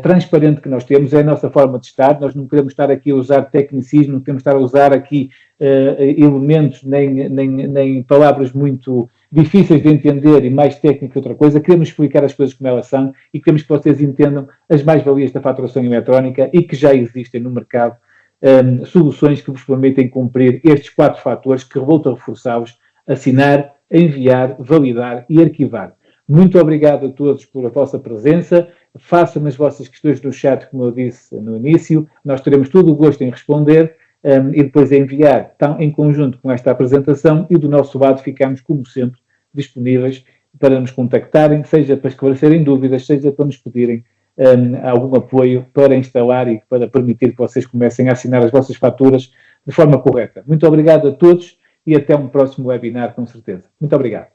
transparente que nós temos. É a nossa forma de estar. Nós não queremos estar aqui a usar tecnicismo, não queremos estar a usar aqui elementos nem palavras muito difíceis de entender e mais técnico que outra coisa. Queremos explicar as coisas como elas são e queremos que vocês entendam as mais-valias da faturação eletrónica e que já existem no mercado soluções que vos permitem cumprir estes 4 fatores que volto a reforçá-los: assinar, enviar, validar e arquivar. Muito obrigado a todos pela vossa presença. Façam as vossas questões no chat, como eu disse no início. Nós teremos todo o gosto em responder e depois enviar em conjunto com esta apresentação, e do nosso lado ficamos, como sempre, disponíveis para nos contactarem, seja para esclarecerem dúvidas, seja para nos pedirem algum apoio para instalar e para permitir que vocês comecem a assinar as vossas faturas de forma correta. Muito obrigado a todos e até um próximo webinar, com certeza. Muito obrigado.